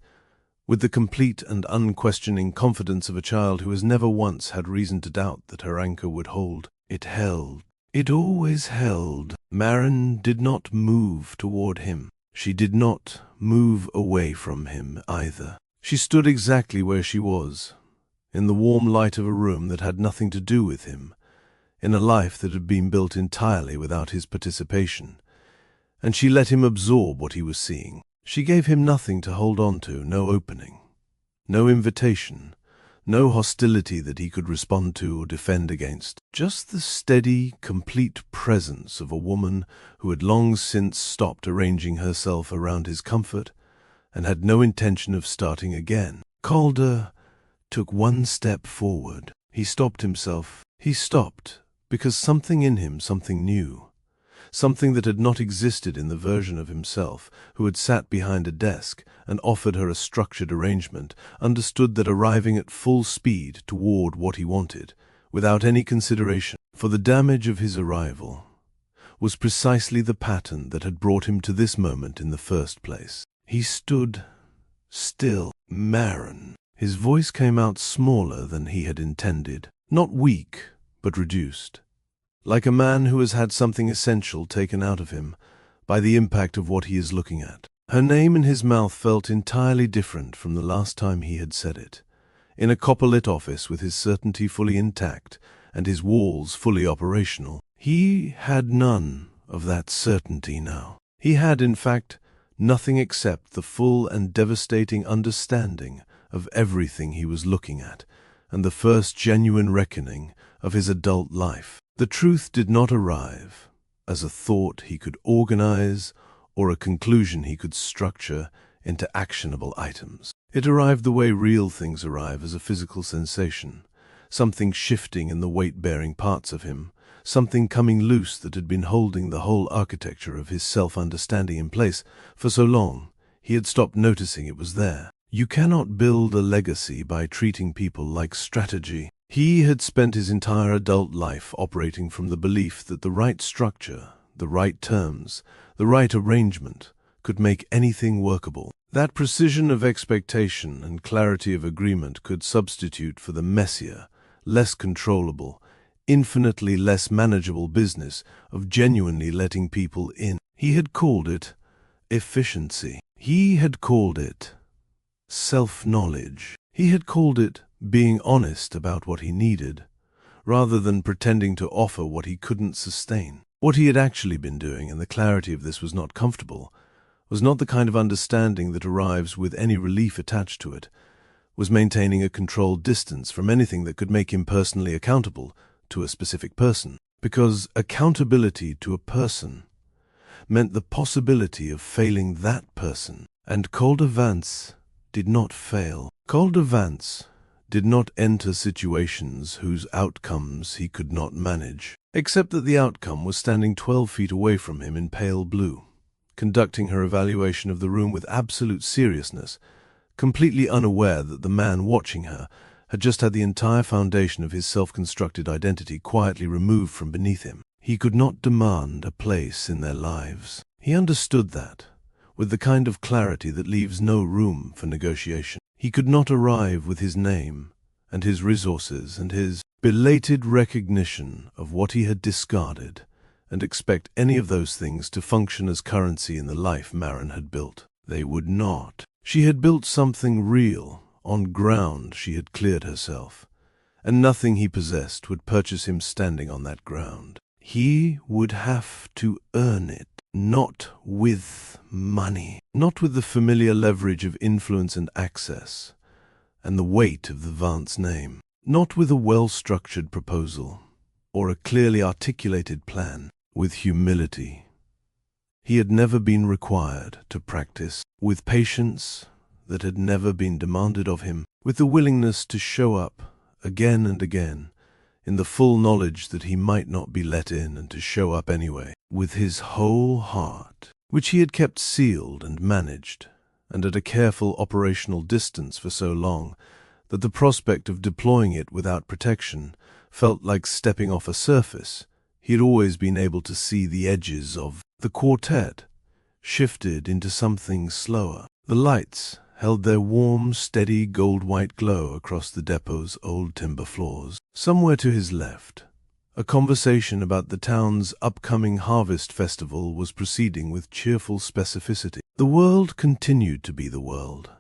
with the complete and unquestioning confidence of a child who has never once had reason to doubt that her anchor would hold. It held. It always held. Maren did not move toward him. She did not move away from him either. She stood exactly where she was, in the warm light of a room that had nothing to do with him, in a life that had been built entirely without his participation, and she let him absorb what he was seeing. She gave him nothing to hold on to, no opening, no invitation, no hostility that he could respond to or defend against, just the steady, complete presence of a woman who had long since stopped arranging herself around his comfort and had no intention of starting again. Calder took one step forward. He stopped himself. He stopped because something in him, something new, something that had not existed in the version of himself who had sat behind a desk and offered her a structured arrangement, understood that arriving at full speed toward what he wanted, without any consideration for the damage of his arrival, was precisely the pattern that had brought him to this moment in the first place. He stood still. Maren. His voice came out smaller than he had intended, not weak, but reduced, like a man who has had something essential taken out of him by the impact of what he is looking at. Her name in his mouth felt entirely different from the last time he had said it. In a copper-lit office with his certainty fully intact and his walls fully operational, he had none of that certainty now. He had, in fact, nothing except the full and devastating understanding of everything he was looking at, and the first genuine reckoning of his adult life. The truth did not arrive as a thought he could organize or a conclusion he could structure into actionable items. It arrived the way real things arrive, as a physical sensation, something shifting in the weight-bearing parts of him, something coming loose that had been holding the whole architecture of his self-understanding in place for so long he had stopped noticing it was there. You cannot build a legacy by treating people like strategy. He had spent his entire adult life operating from the belief that the right structure, the right terms, the right arrangement could make anything workable. That precision of expectation and clarity of agreement could substitute for the messier, less controllable, infinitely less manageable business of genuinely letting people in. He had called it efficiency. He had called it self-knowledge. He had called it being honest about what he needed, rather than pretending to offer what he couldn't sustain. What he had actually been doing, and the clarity of this was not comfortable, was not the kind of understanding that arrives with any relief attached to it, was maintaining a controlled distance from anything that could make him personally accountable to a specific person. Because accountability to a person meant the possibility of failing that person. And Calder Vance did not fail. Calder Vance did not enter situations whose outcomes he could not manage, except that the outcome was standing 12 feet away from him in pale blue, conducting her evaluation of the room with absolute seriousness, completely unaware that the man watching her had just had the entire foundation of his self-constructed identity quietly removed from beneath him. He could not demand a place in their lives. He understood that, with the kind of clarity that leaves no room for negotiation. He could not arrive with his name and his resources and his belated recognition of what he had discarded and expect any of those things to function as currency in the life Maren had built. They would not. She had built something real on ground she had cleared herself, and nothing he possessed would purchase him standing on that ground. He would have to earn it, not with money, not with the familiar leverage of influence and access, and the weight of the Vance name, not with a well-structured proposal, or a clearly articulated plan, with humility. He had never been required to practice, with patience that had never been demanded of him, with the willingness to show up again and again, in the full knowledge that he might not be let in, and to show up anyway, with his whole heart, which he had kept sealed and managed, and at a careful operational distance for so long that the prospect of deploying it without protection felt like stepping off a surface. He had always been able to see the edges of the quartet shifted into something slower. The lights held their warm, steady, gold-white glow across the depot's old timber floors. Somewhere to his left, a conversation about the town's upcoming harvest festival was proceeding with cheerful specificity. The world continued to be the world,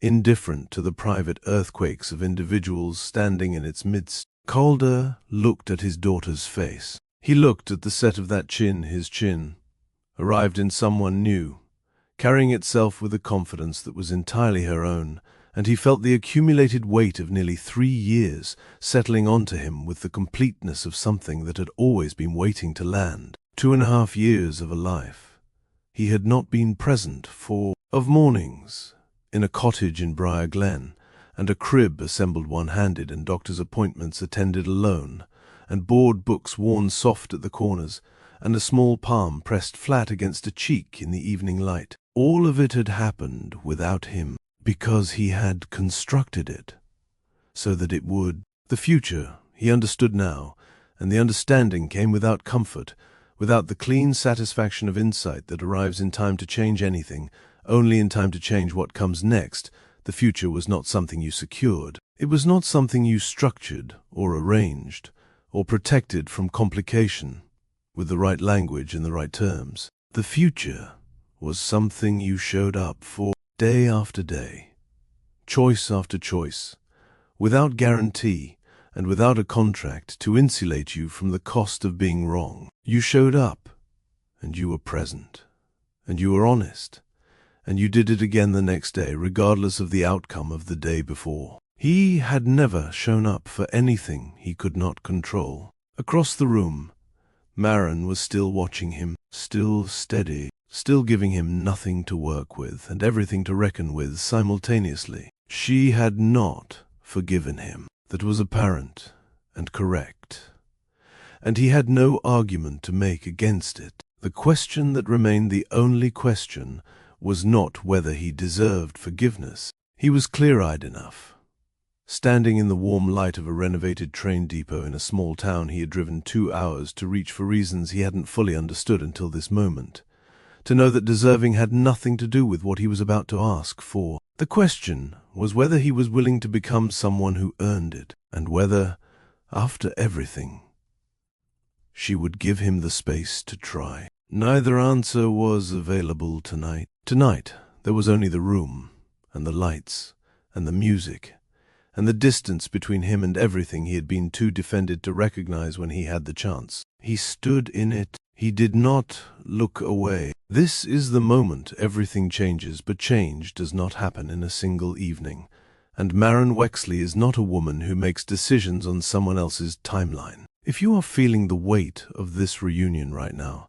indifferent to the private earthquakes of individuals standing in its midst. Calder looked at his daughter's face. He looked at the set of that chin, his chin, arrived in someone new, carrying itself with a confidence that was entirely her own, and he felt the accumulated weight of nearly 3 years settling onto him with the completeness of something that had always been waiting to land. 2.5 years of a life he had not been present for, of mornings in a cottage in Briar Glen, and a crib assembled one-handed, and doctor's appointments attended alone, and board books worn soft at the corners, and a small palm pressed flat against a cheek in the evening light. All of it had happened without him, because he had constructed it, so that it would. The future, he understood now, and the understanding came without comfort, without the clean satisfaction of insight that arrives in time to change anything, only in time to change what comes next. The future was not something you secured. It was not something you structured or arranged or protected from complication with the right language and the right terms. The future was something you showed up for day after day, choice after choice, without guarantee and without a contract to insulate you from the cost of being wrong. You showed up, and you were present, and you were honest, and you did it again the next day, regardless of the outcome of the day before. He had never shown up for anything he could not control. Across the room, Maren was still watching him, still steady, still giving him nothing to work with and everything to reckon with simultaneously. She had not forgiven him. That was apparent and correct, and he had no argument to make against it. The question that remained the only question was not whether he deserved forgiveness. He was clear-eyed enough, standing in the warm light of a renovated train depot in a small town he had driven 2 hours to reach for reasons he hadn't fully understood until this moment, to know that deserving had nothing to do with what he was about to ask for. The question was whether he was willing to become someone who earned it, and whether, after everything, she would give him the space to try. Neither answer was available tonight. Tonight, there was only the room, and the lights, and the music, and the distance between him and everything he had been too defended to recognize when he had the chance. He stood in it. He did not look away. This is the moment everything changes, but change does not happen in a single evening. And Maren Wexley is not a woman who makes decisions on someone else's timeline. If you are feeling the weight of this reunion right now,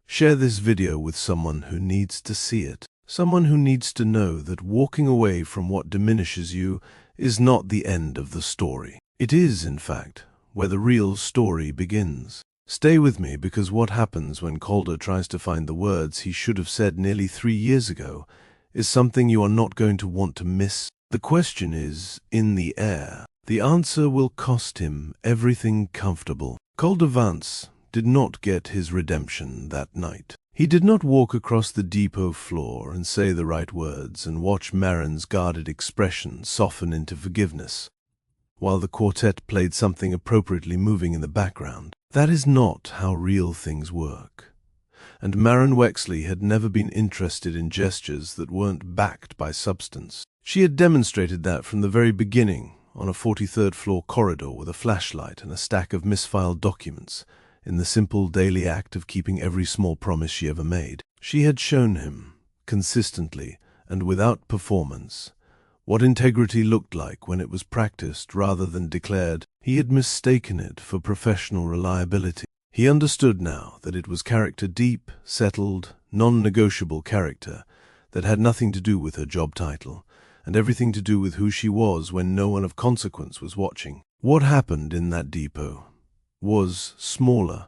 share this video with someone who needs to see it. Someone who needs to know that walking away from what diminishes you is not the end of the story. It is, in fact, where the real story begins. Stay with me, because what happens when Calder tries to find the words he should have said nearly 3 years ago is something you are not going to want to miss. The question is in the air. The answer will cost him everything comfortable. Calder Vance did not get his redemption that night. He did not walk across the depot floor and say the right words and watch Maren's guarded expression soften into forgiveness, while the quartet played something appropriately moving in the background. That is not how real things work. And Maren Wexley had never been interested in gestures that weren't backed by substance. She had demonstrated that from the very beginning, on a 43rd floor corridor with a flashlight and a stack of misfiled documents, in the simple daily act of keeping every small promise she ever made. She had shown him, consistently and without performance, what integrity looked like when it was practiced rather than declared. He had mistaken it for professional reliability. He understood now that it was character, deep, settled, non-negotiable character, that had nothing to do with her job title, and everything to do with who she was when no one of consequence was watching. What happened in that depot was smaller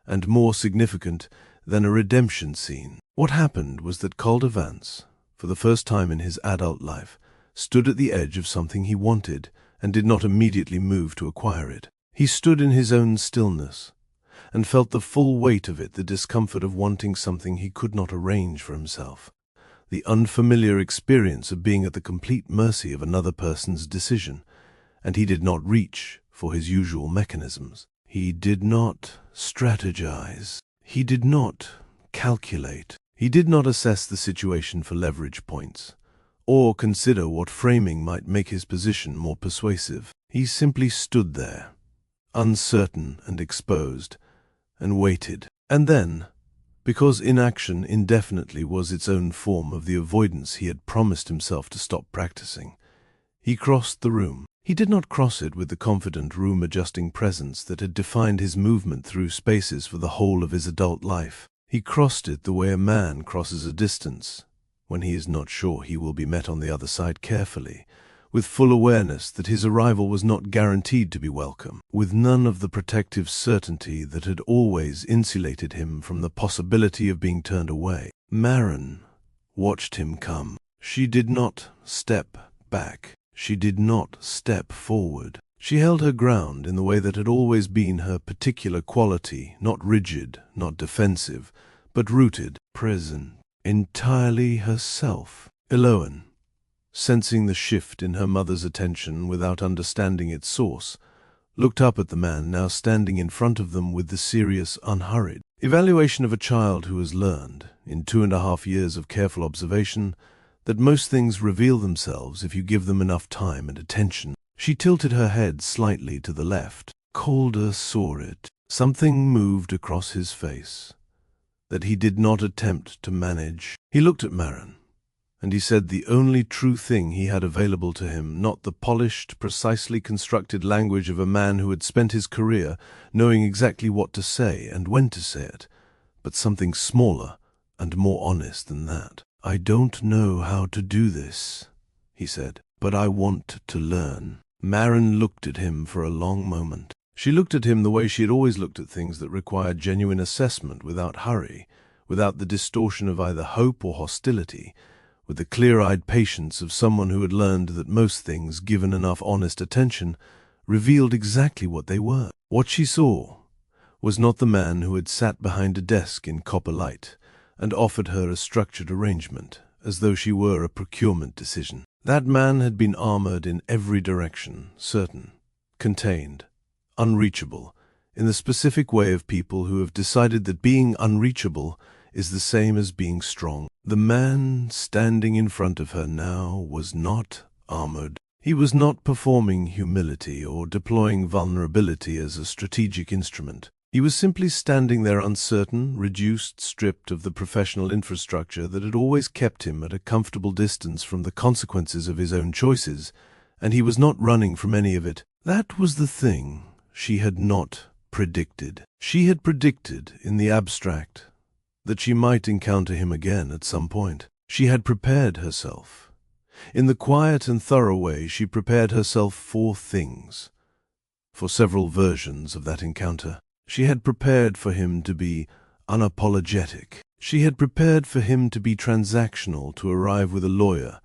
and more significant than a redemption scene. What happened was that Calder Vance, for the first time in his adult life, stood at the edge of something he wanted and did not immediately move to acquire it. He stood in his own stillness and felt the full weight of it, the discomfort of wanting something he could not arrange for himself, the unfamiliar experience of being at the complete mercy of another person's decision, and he did not reach for his usual mechanisms. He did not strategize. He did not calculate. He did not assess the situation for leverage points, or consider what framing might make his position more persuasive. He simply stood there, uncertain and exposed, and waited. And then, because inaction indefinitely was its own form of the avoidance he had promised himself to stop practicing, he crossed the room. He did not cross it with the confident, room-adjusting presence that had defined his movement through spaces for the whole of his adult life. He crossed it the way a man crosses a distance, when he is not sure he will be met on the other side, carefully, with full awareness that his arrival was not guaranteed to be welcome, with none of the protective certainty that had always insulated him from the possibility of being turned away. Maren watched him come. She did not step back. She did not step forward. She held her ground in the way that had always been her particular quality, not rigid, not defensive, but rooted, present, entirely herself. Eloan, sensing the shift in her mother's attention without understanding its source, looked up at the man now standing in front of them with the serious, unhurried evaluation of a child who has learned, in 2.5 years of careful observation, that most things reveal themselves if you give them enough time and attention. She tilted her head slightly to the left. Calder saw it. Something moved across his face that he did not attempt to manage. He looked at Maren, and he said the only true thing he had available to him, not the polished, precisely constructed language of a man who had spent his career knowing exactly what to say and when to say it, but something smaller and more honest than that. "I don't know how to do this," he said, "but I want to learn." Maren looked at him for a long moment. She looked at him the way she had always looked at things that required genuine assessment, without hurry, without the distortion of either hope or hostility, with the clear-eyed patience of someone who had learned that most things, given enough honest attention, revealed exactly what they were. What she saw was not the man who had sat behind a desk in copper light and offered her a structured arrangement, as though she were a procurement decision. That man had been armored in every direction, certain, contained, unreachable, in the specific way of people who have decided that being unreachable is the same as being strong. The man standing in front of her now was not armored. He was not performing humility or deploying vulnerability as a strategic instrument. He was simply standing there uncertain, reduced, stripped of the professional infrastructure that had always kept him at a comfortable distance from the consequences of his own choices, and he was not running from any of it. That was the thing she had not predicted. She had predicted, in the abstract, that she might encounter him again at some point. She had prepared herself. In the quiet and thorough way, she prepared herself for things, for several versions of that encounter. She had prepared for him to be unapologetic. She had prepared for him to be transactional, to arrive with a lawyer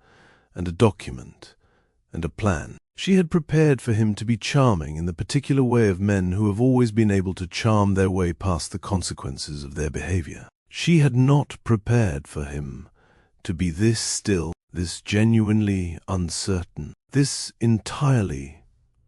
and a document and a plan. She had prepared for him to be charming in the particular way of men who have always been able to charm their way past the consequences of their behavior. She had not prepared for him to be this still, this genuinely uncertain, this entirely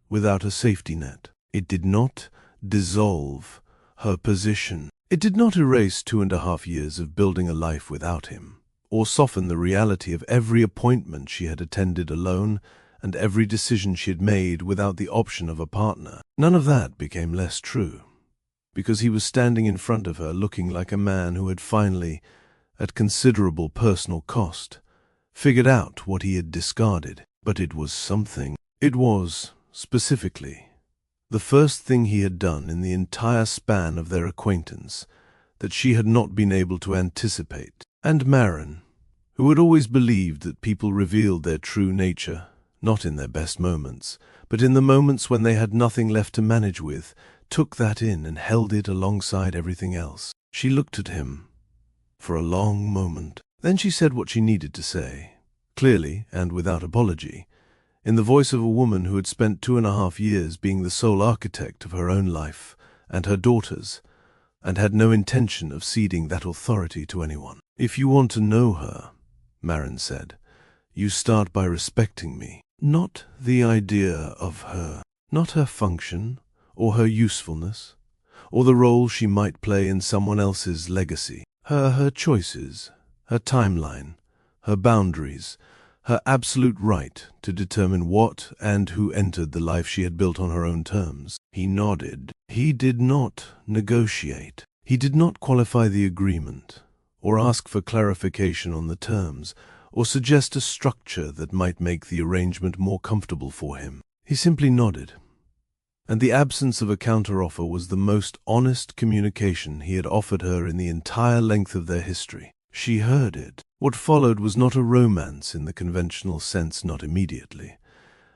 without a safety net. It did not dissolve her position. It did not erase 2.5 years of building a life without him, or soften the reality of every appointment she had attended alone and every decision she had made without the option of a partner. None of that became less true, because he was standing in front of her looking like a man who had finally, at considerable personal cost, figured out what he had discarded. But it was something. It was, specifically, the first thing he had done in the entire span of their acquaintance that she had not been able to anticipate. And Maren, who had always believed that people revealed their true nature, not in their best moments, but in the moments when they had nothing left to manage with, took that in and held it alongside everything else. She looked at him for a long moment. Then she said what she needed to say, clearly and without apology, in the voice of a woman who had spent 2.5 years being the sole architect of her own life and her daughter's, and had no intention of ceding that authority to anyone. "If you want to know her," Maren said, "you start by respecting me. Not the idea of her, not her function, or her usefulness, or the role she might play in someone else's legacy. Her choices, her timeline, her boundaries, her absolute right to determine what and who entered the life she had built on her own terms." He nodded. He did not negotiate. He did not qualify the agreement, or ask for clarification on the terms, or suggest a structure that might make the arrangement more comfortable for him. He simply nodded. And the absence of a counteroffer was the most honest communication he had offered her in the entire length of their history. She heard it. What followed was not a romance in the conventional sense, not immediately,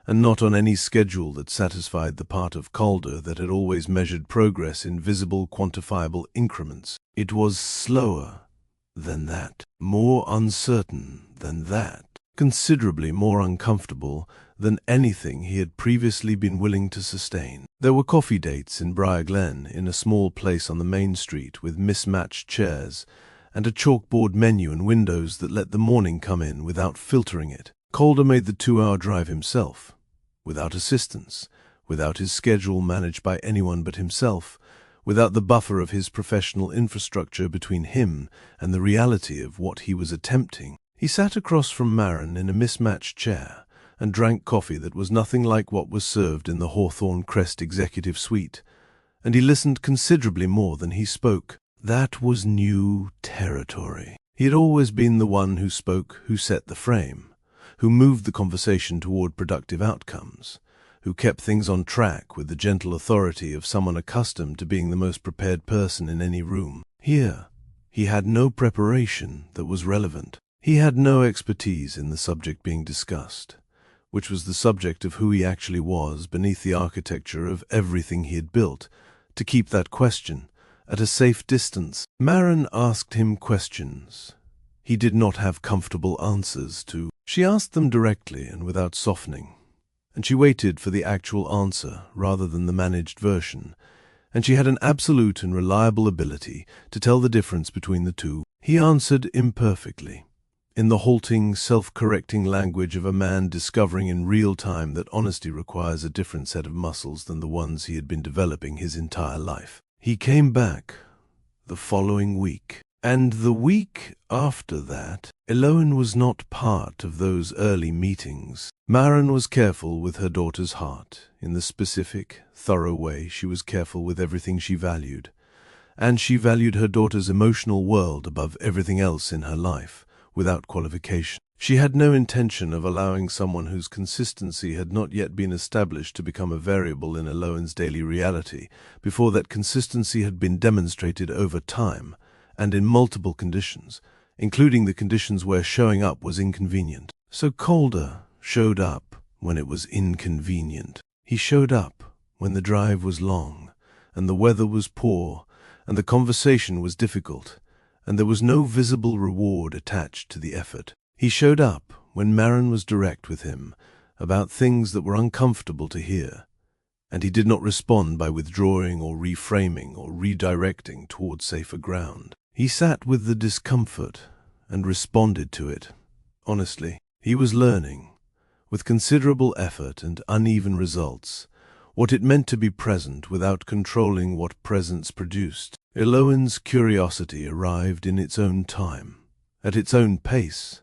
and not on any schedule that satisfied the part of Calder that had always measured progress in visible, quantifiable increments. It was slower than that, more uncertain than that, considerably more uncomfortable than anything he had previously been willing to sustain. There were coffee dates in Briar Glen, in a small place on the main street with mismatched chairs and a chalkboard menu and windows that let the morning come in without filtering it. Calder made the 2-hour drive himself, without assistance, without his schedule managed by anyone but himself, without the buffer of his professional infrastructure between him and the reality of what he was attempting. He sat across from Maren in a mismatched chair and drank coffee that was nothing like what was served in the Hawthorne Crest executive suite, and he listened considerably more than he spoke. That was new territory. He had always been the one who spoke, who set the frame, who moved the conversation toward productive outcomes, who kept things on track with the gentle authority of someone accustomed to being the most prepared person in any room. Here, he had no preparation that was relevant. He had no expertise in the subject being discussed, which was the subject of who he actually was beneath the architecture of everything he had built, to keep that question at a safe distance. Maren asked him questions he did not have comfortable answers to. She asked them directly and without softening, and she waited for the actual answer rather than the managed version, and she had an absolute and reliable ability to tell the difference between the two. He answered imperfectly, in the halting, self-correcting language of a man discovering in real time that honesty requires a different set of muscles than the ones he had been developing his entire life. He came back the following week, and the week after that. Eloan was not part of those early meetings. Maren was careful with her daughter's heart. In the specific, thorough way, she was careful with everything she valued. And she valued her daughter's emotional world above everything else in her life, without qualification. She had no intention of allowing someone whose consistency had not yet been established to become a variable in Eloan's daily reality, before that consistency had been demonstrated over time, and in multiple conditions, including the conditions where showing up was inconvenient. So Calder showed up when it was inconvenient. He showed up when the drive was long, and the weather was poor, and the conversation was difficult, and there was no visible reward attached to the effort. He showed up when Maren was direct with him about things that were uncomfortable to hear, and he did not respond by withdrawing or reframing or redirecting toward safer ground. He sat with the discomfort and responded to it. Honestly, he was learning, with considerable effort and uneven results, what it meant to be present without controlling what presence produced. Eloan's curiosity arrived in its own time, at its own pace,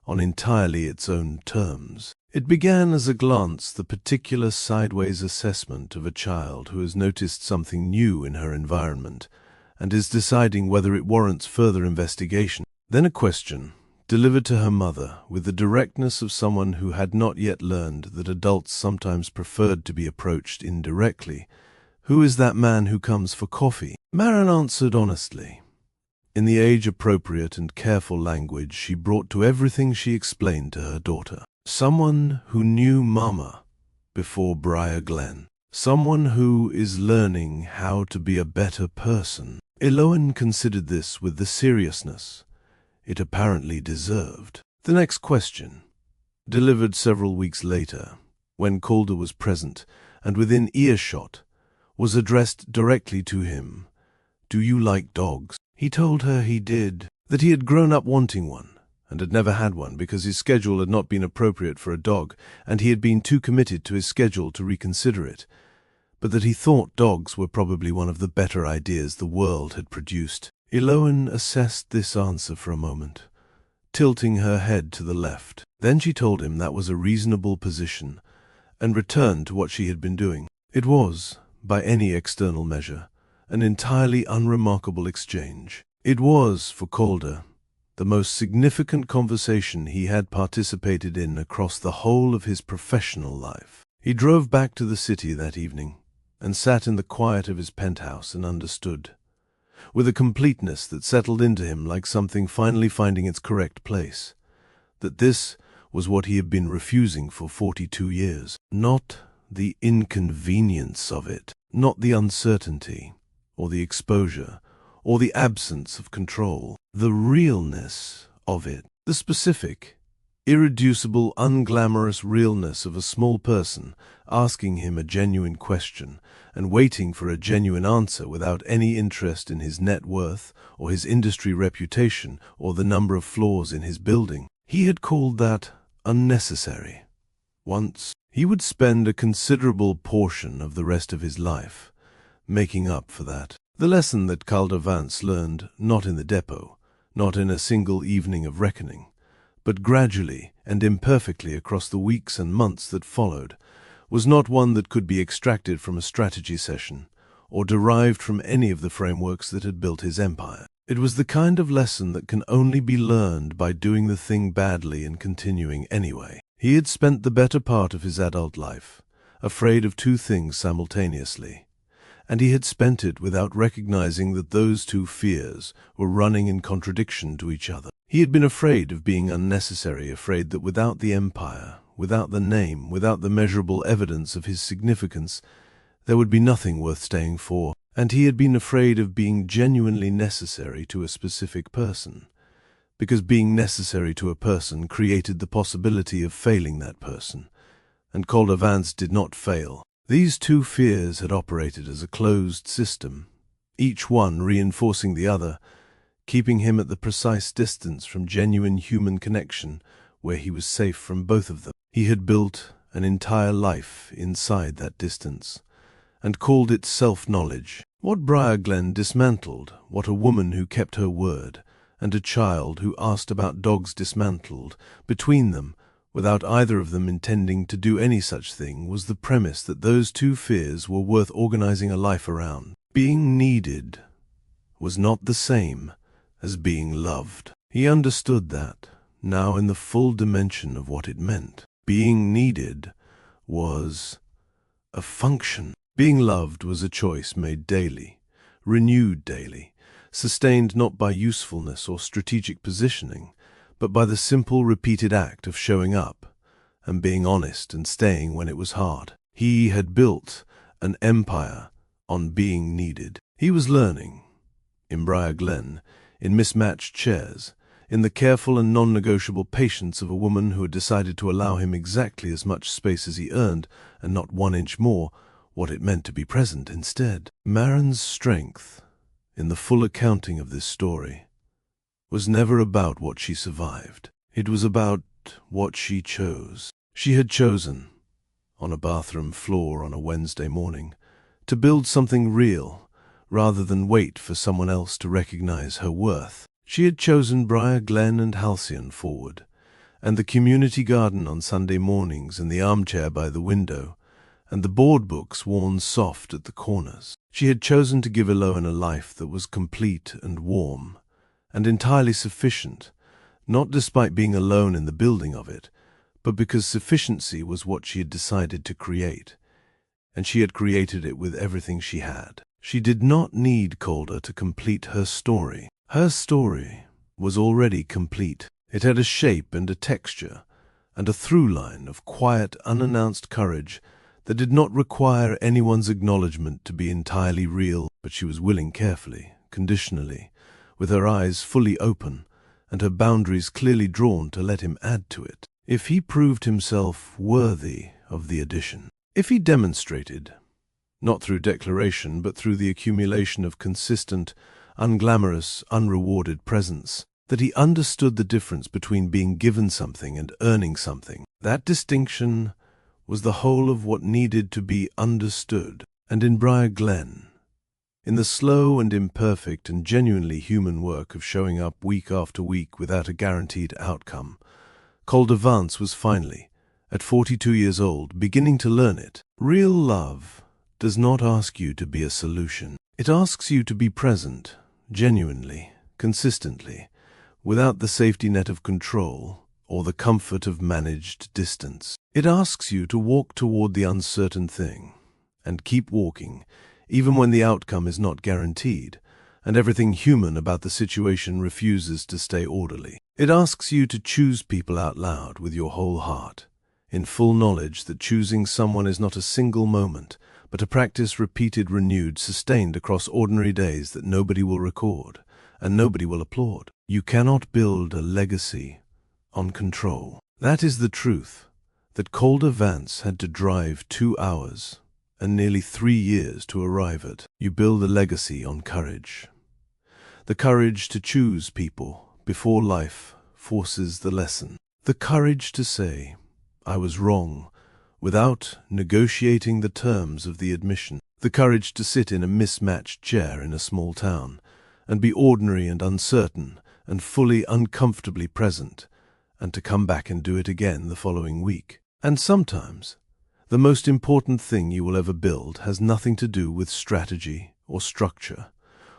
on entirely its own terms. It began as a glance, the particular sideways assessment of a child who has noticed something new in her environment and is deciding whether it warrants further investigation. Then a question, delivered to her mother with the directness of someone who had not yet learned that adults sometimes preferred to be approached indirectly. "Who is that man who comes for coffee?" Maren answered honestly, in the age-appropriate and careful language she brought to everything she explained to her daughter. "Someone who knew Mama before Briar Glen. Someone who is learning how to be a better person." Eloan considered this with the seriousness it apparently deserved. The next question, delivered several weeks later, when Calder was present and within earshot, was addressed directly to him. "Do you like dogs?" He told her he did, that he had grown up wanting one, and had never had one because his schedule had not been appropriate for a dog, and he had been too committed to his schedule to reconsider it, but that he thought dogs were probably one of the better ideas the world had produced. Eloan assessed this answer for a moment, tilting her head to the left. Then she told him that was a reasonable position, and returned to what she had been doing. It was, by any external measure, an entirely unremarkable exchange. It was, for Calder, the most significant conversation he had participated in across the whole of his professional life. He drove back to the city that evening, and sat in the quiet of his penthouse and understood, with a completeness that settled into him like something finally finding its correct place, that this was what he had been refusing for 42 years. Not the inconvenience of it, not the uncertainty, or the exposure, or the absence of control, the realness of it, the specific, irreducible, unglamorous realness of a small person asking him a genuine question and waiting for a genuine answer without any interest in his net worth or his industry reputation or the number of floors in his building. He had called that unnecessary. Once, he would spend a considerable portion of the rest of his life making up for that. The lesson that Calder Vance learned not in the depot, not in a single evening of reckoning, but gradually and imperfectly across the weeks and months that followed, was not one that could be extracted from a strategy session or derived from any of the frameworks that had built his empire. It was the kind of lesson that can only be learned by doing the thing badly and continuing anyway. He had spent the better part of his adult life afraid of two things simultaneously, and he had spent it without recognizing that those two fears were running in contradiction to each other. He had been afraid of being unnecessary, afraid that without the empire, without the name, without the measurable evidence of his significance, there would be nothing worth staying for. And he had been afraid of being genuinely necessary to a specific person, because being necessary to a person created the possibility of failing that person, and Calder Vance did not fail. These two fears had operated as a closed system, each one reinforcing the other, keeping him at the precise distance from genuine human connection where he was safe from both of them. He had built an entire life inside that distance, and called it self-knowledge. What Briar Glen dismantled, what a woman who kept her word, and a child who asked about dogs dismantled, between them, without either of them intending to do any such thing, was the premise that those two fears were worth organizing a life around. Being needed was not the same as being loved. He understood that, now in the full dimension of what it meant. Being needed was a function. Being loved was a choice made daily, renewed daily, sustained not by usefulness or strategic positioning, but by the simple repeated act of showing up and being honest and staying when it was hard. He had built an empire on being needed. He was learning, in Briar Glen, in mismatched chairs, in the careful and non-negotiable patience of a woman who had decided to allow him exactly as much space as he earned, and not 1 inch more, what it meant to be present instead. Maren's strength, in the full accounting of this story, was never about what she survived. It was about what she chose. She had chosen, on a bathroom floor on a Wednesday morning, to build something real, rather than wait for someone else to recognize her worth. She had chosen Briar Glen and Halcyon forward, and the community garden on Sunday mornings, and the armchair by the window, and the board books worn soft at the corners. She had chosen to give Eloan a life that was complete and warm, and entirely sufficient, not despite being alone in the building of it, but because sufficiency was what she had decided to create, and she had created it with everything she had. She did not need Calder to complete her story. Her story was already complete. It had a shape and a texture, and a through line of quiet, unannounced courage that did not require anyone's acknowledgement to be entirely real, but she was willing carefully, conditionally, with her eyes fully open and her boundaries clearly drawn to let him add to it. If he proved himself worthy of the addition, if he demonstrated, not through declaration but through the accumulation of consistent, unglamorous, unrewarded presence, that he understood the difference between being given something and earning something, that distinction was the whole of what needed to be understood. And in Briar Glen, in the slow and imperfect and genuinely human work of showing up week after week without a guaranteed outcome, Calder Vance was finally, at 42 years old, beginning to learn it. Real love does not ask you to be a solution. It asks you to be present, genuinely, consistently, without the safety net of control or the comfort of managed distance. It asks you to walk toward the uncertain thing, and keep walking, even when the outcome is not guaranteed, and everything human about the situation refuses to stay orderly. It asks you to choose people out loud with your whole heart, in full knowledge that choosing someone is not a single moment, but a practice repeated, renewed, sustained across ordinary days that nobody will record, and nobody will applaud. You cannot build a legacy on control. That is the truth that Calder Vance had to drive 2 hours and nearly 3 years to arrive at. You build a legacy on courage. The courage to choose people before life forces the lesson. The courage to say, I was wrong, without negotiating the terms of the admission. The courage to sit in a mismatched chair in a small town and be ordinary and uncertain and fully uncomfortably present, and to come back and do it again the following week. And sometimes, the most important thing you will ever build has nothing to do with strategy or structure,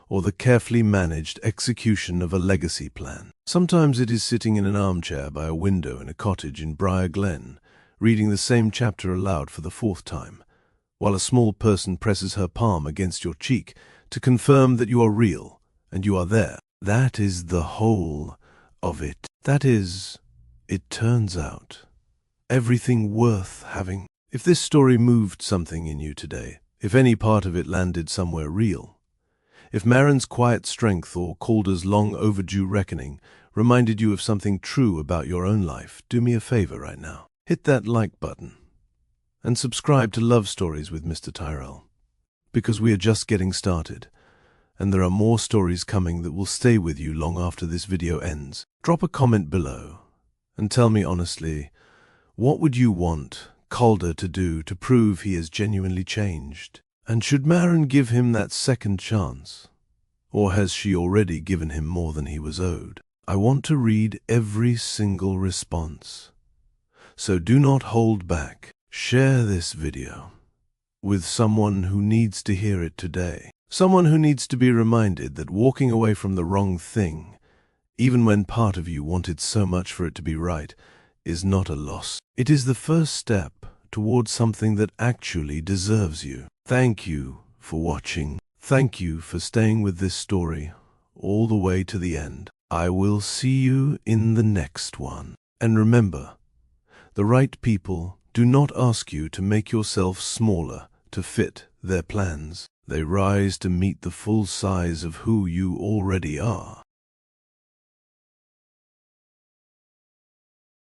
or the carefully managed execution of a legacy plan. Sometimes it is sitting in an armchair by a window in a cottage in Briar Glen, reading the same chapter aloud for the 4th time, while a small person presses her palm against your cheek to confirm that you are real and you are there. That is the whole of it. That is, it turns out, everything worth having. If this story moved something in you today, if any part of it landed somewhere real, if Maren's quiet strength or Calder's long overdue reckoning reminded you of something true about your own life, do me a favor right now. Hit that like button and subscribe to Love Stories with Mr. Tyrell, because we are just getting started, and there are more stories coming that will stay with you long after this video ends. Drop a comment below and tell me honestly, what would you want Calder to do to prove he has genuinely changed? And should Maren give him that second chance? Or has she already given him more than he was owed? I want to read every single response. So do not hold back. Share this video with someone who needs to hear it today. Someone who needs to be reminded that walking away from the wrong thing, even when part of you wanted so much for it to be right, is not a loss. It is the first step towards something that actually deserves you. Thank you for watching. Thank you for staying with this story all the way to the end. I will see you in the next one. And remember, the right people do not ask you to make yourself smaller to fit their plans. They rise to meet the full size of who you already are.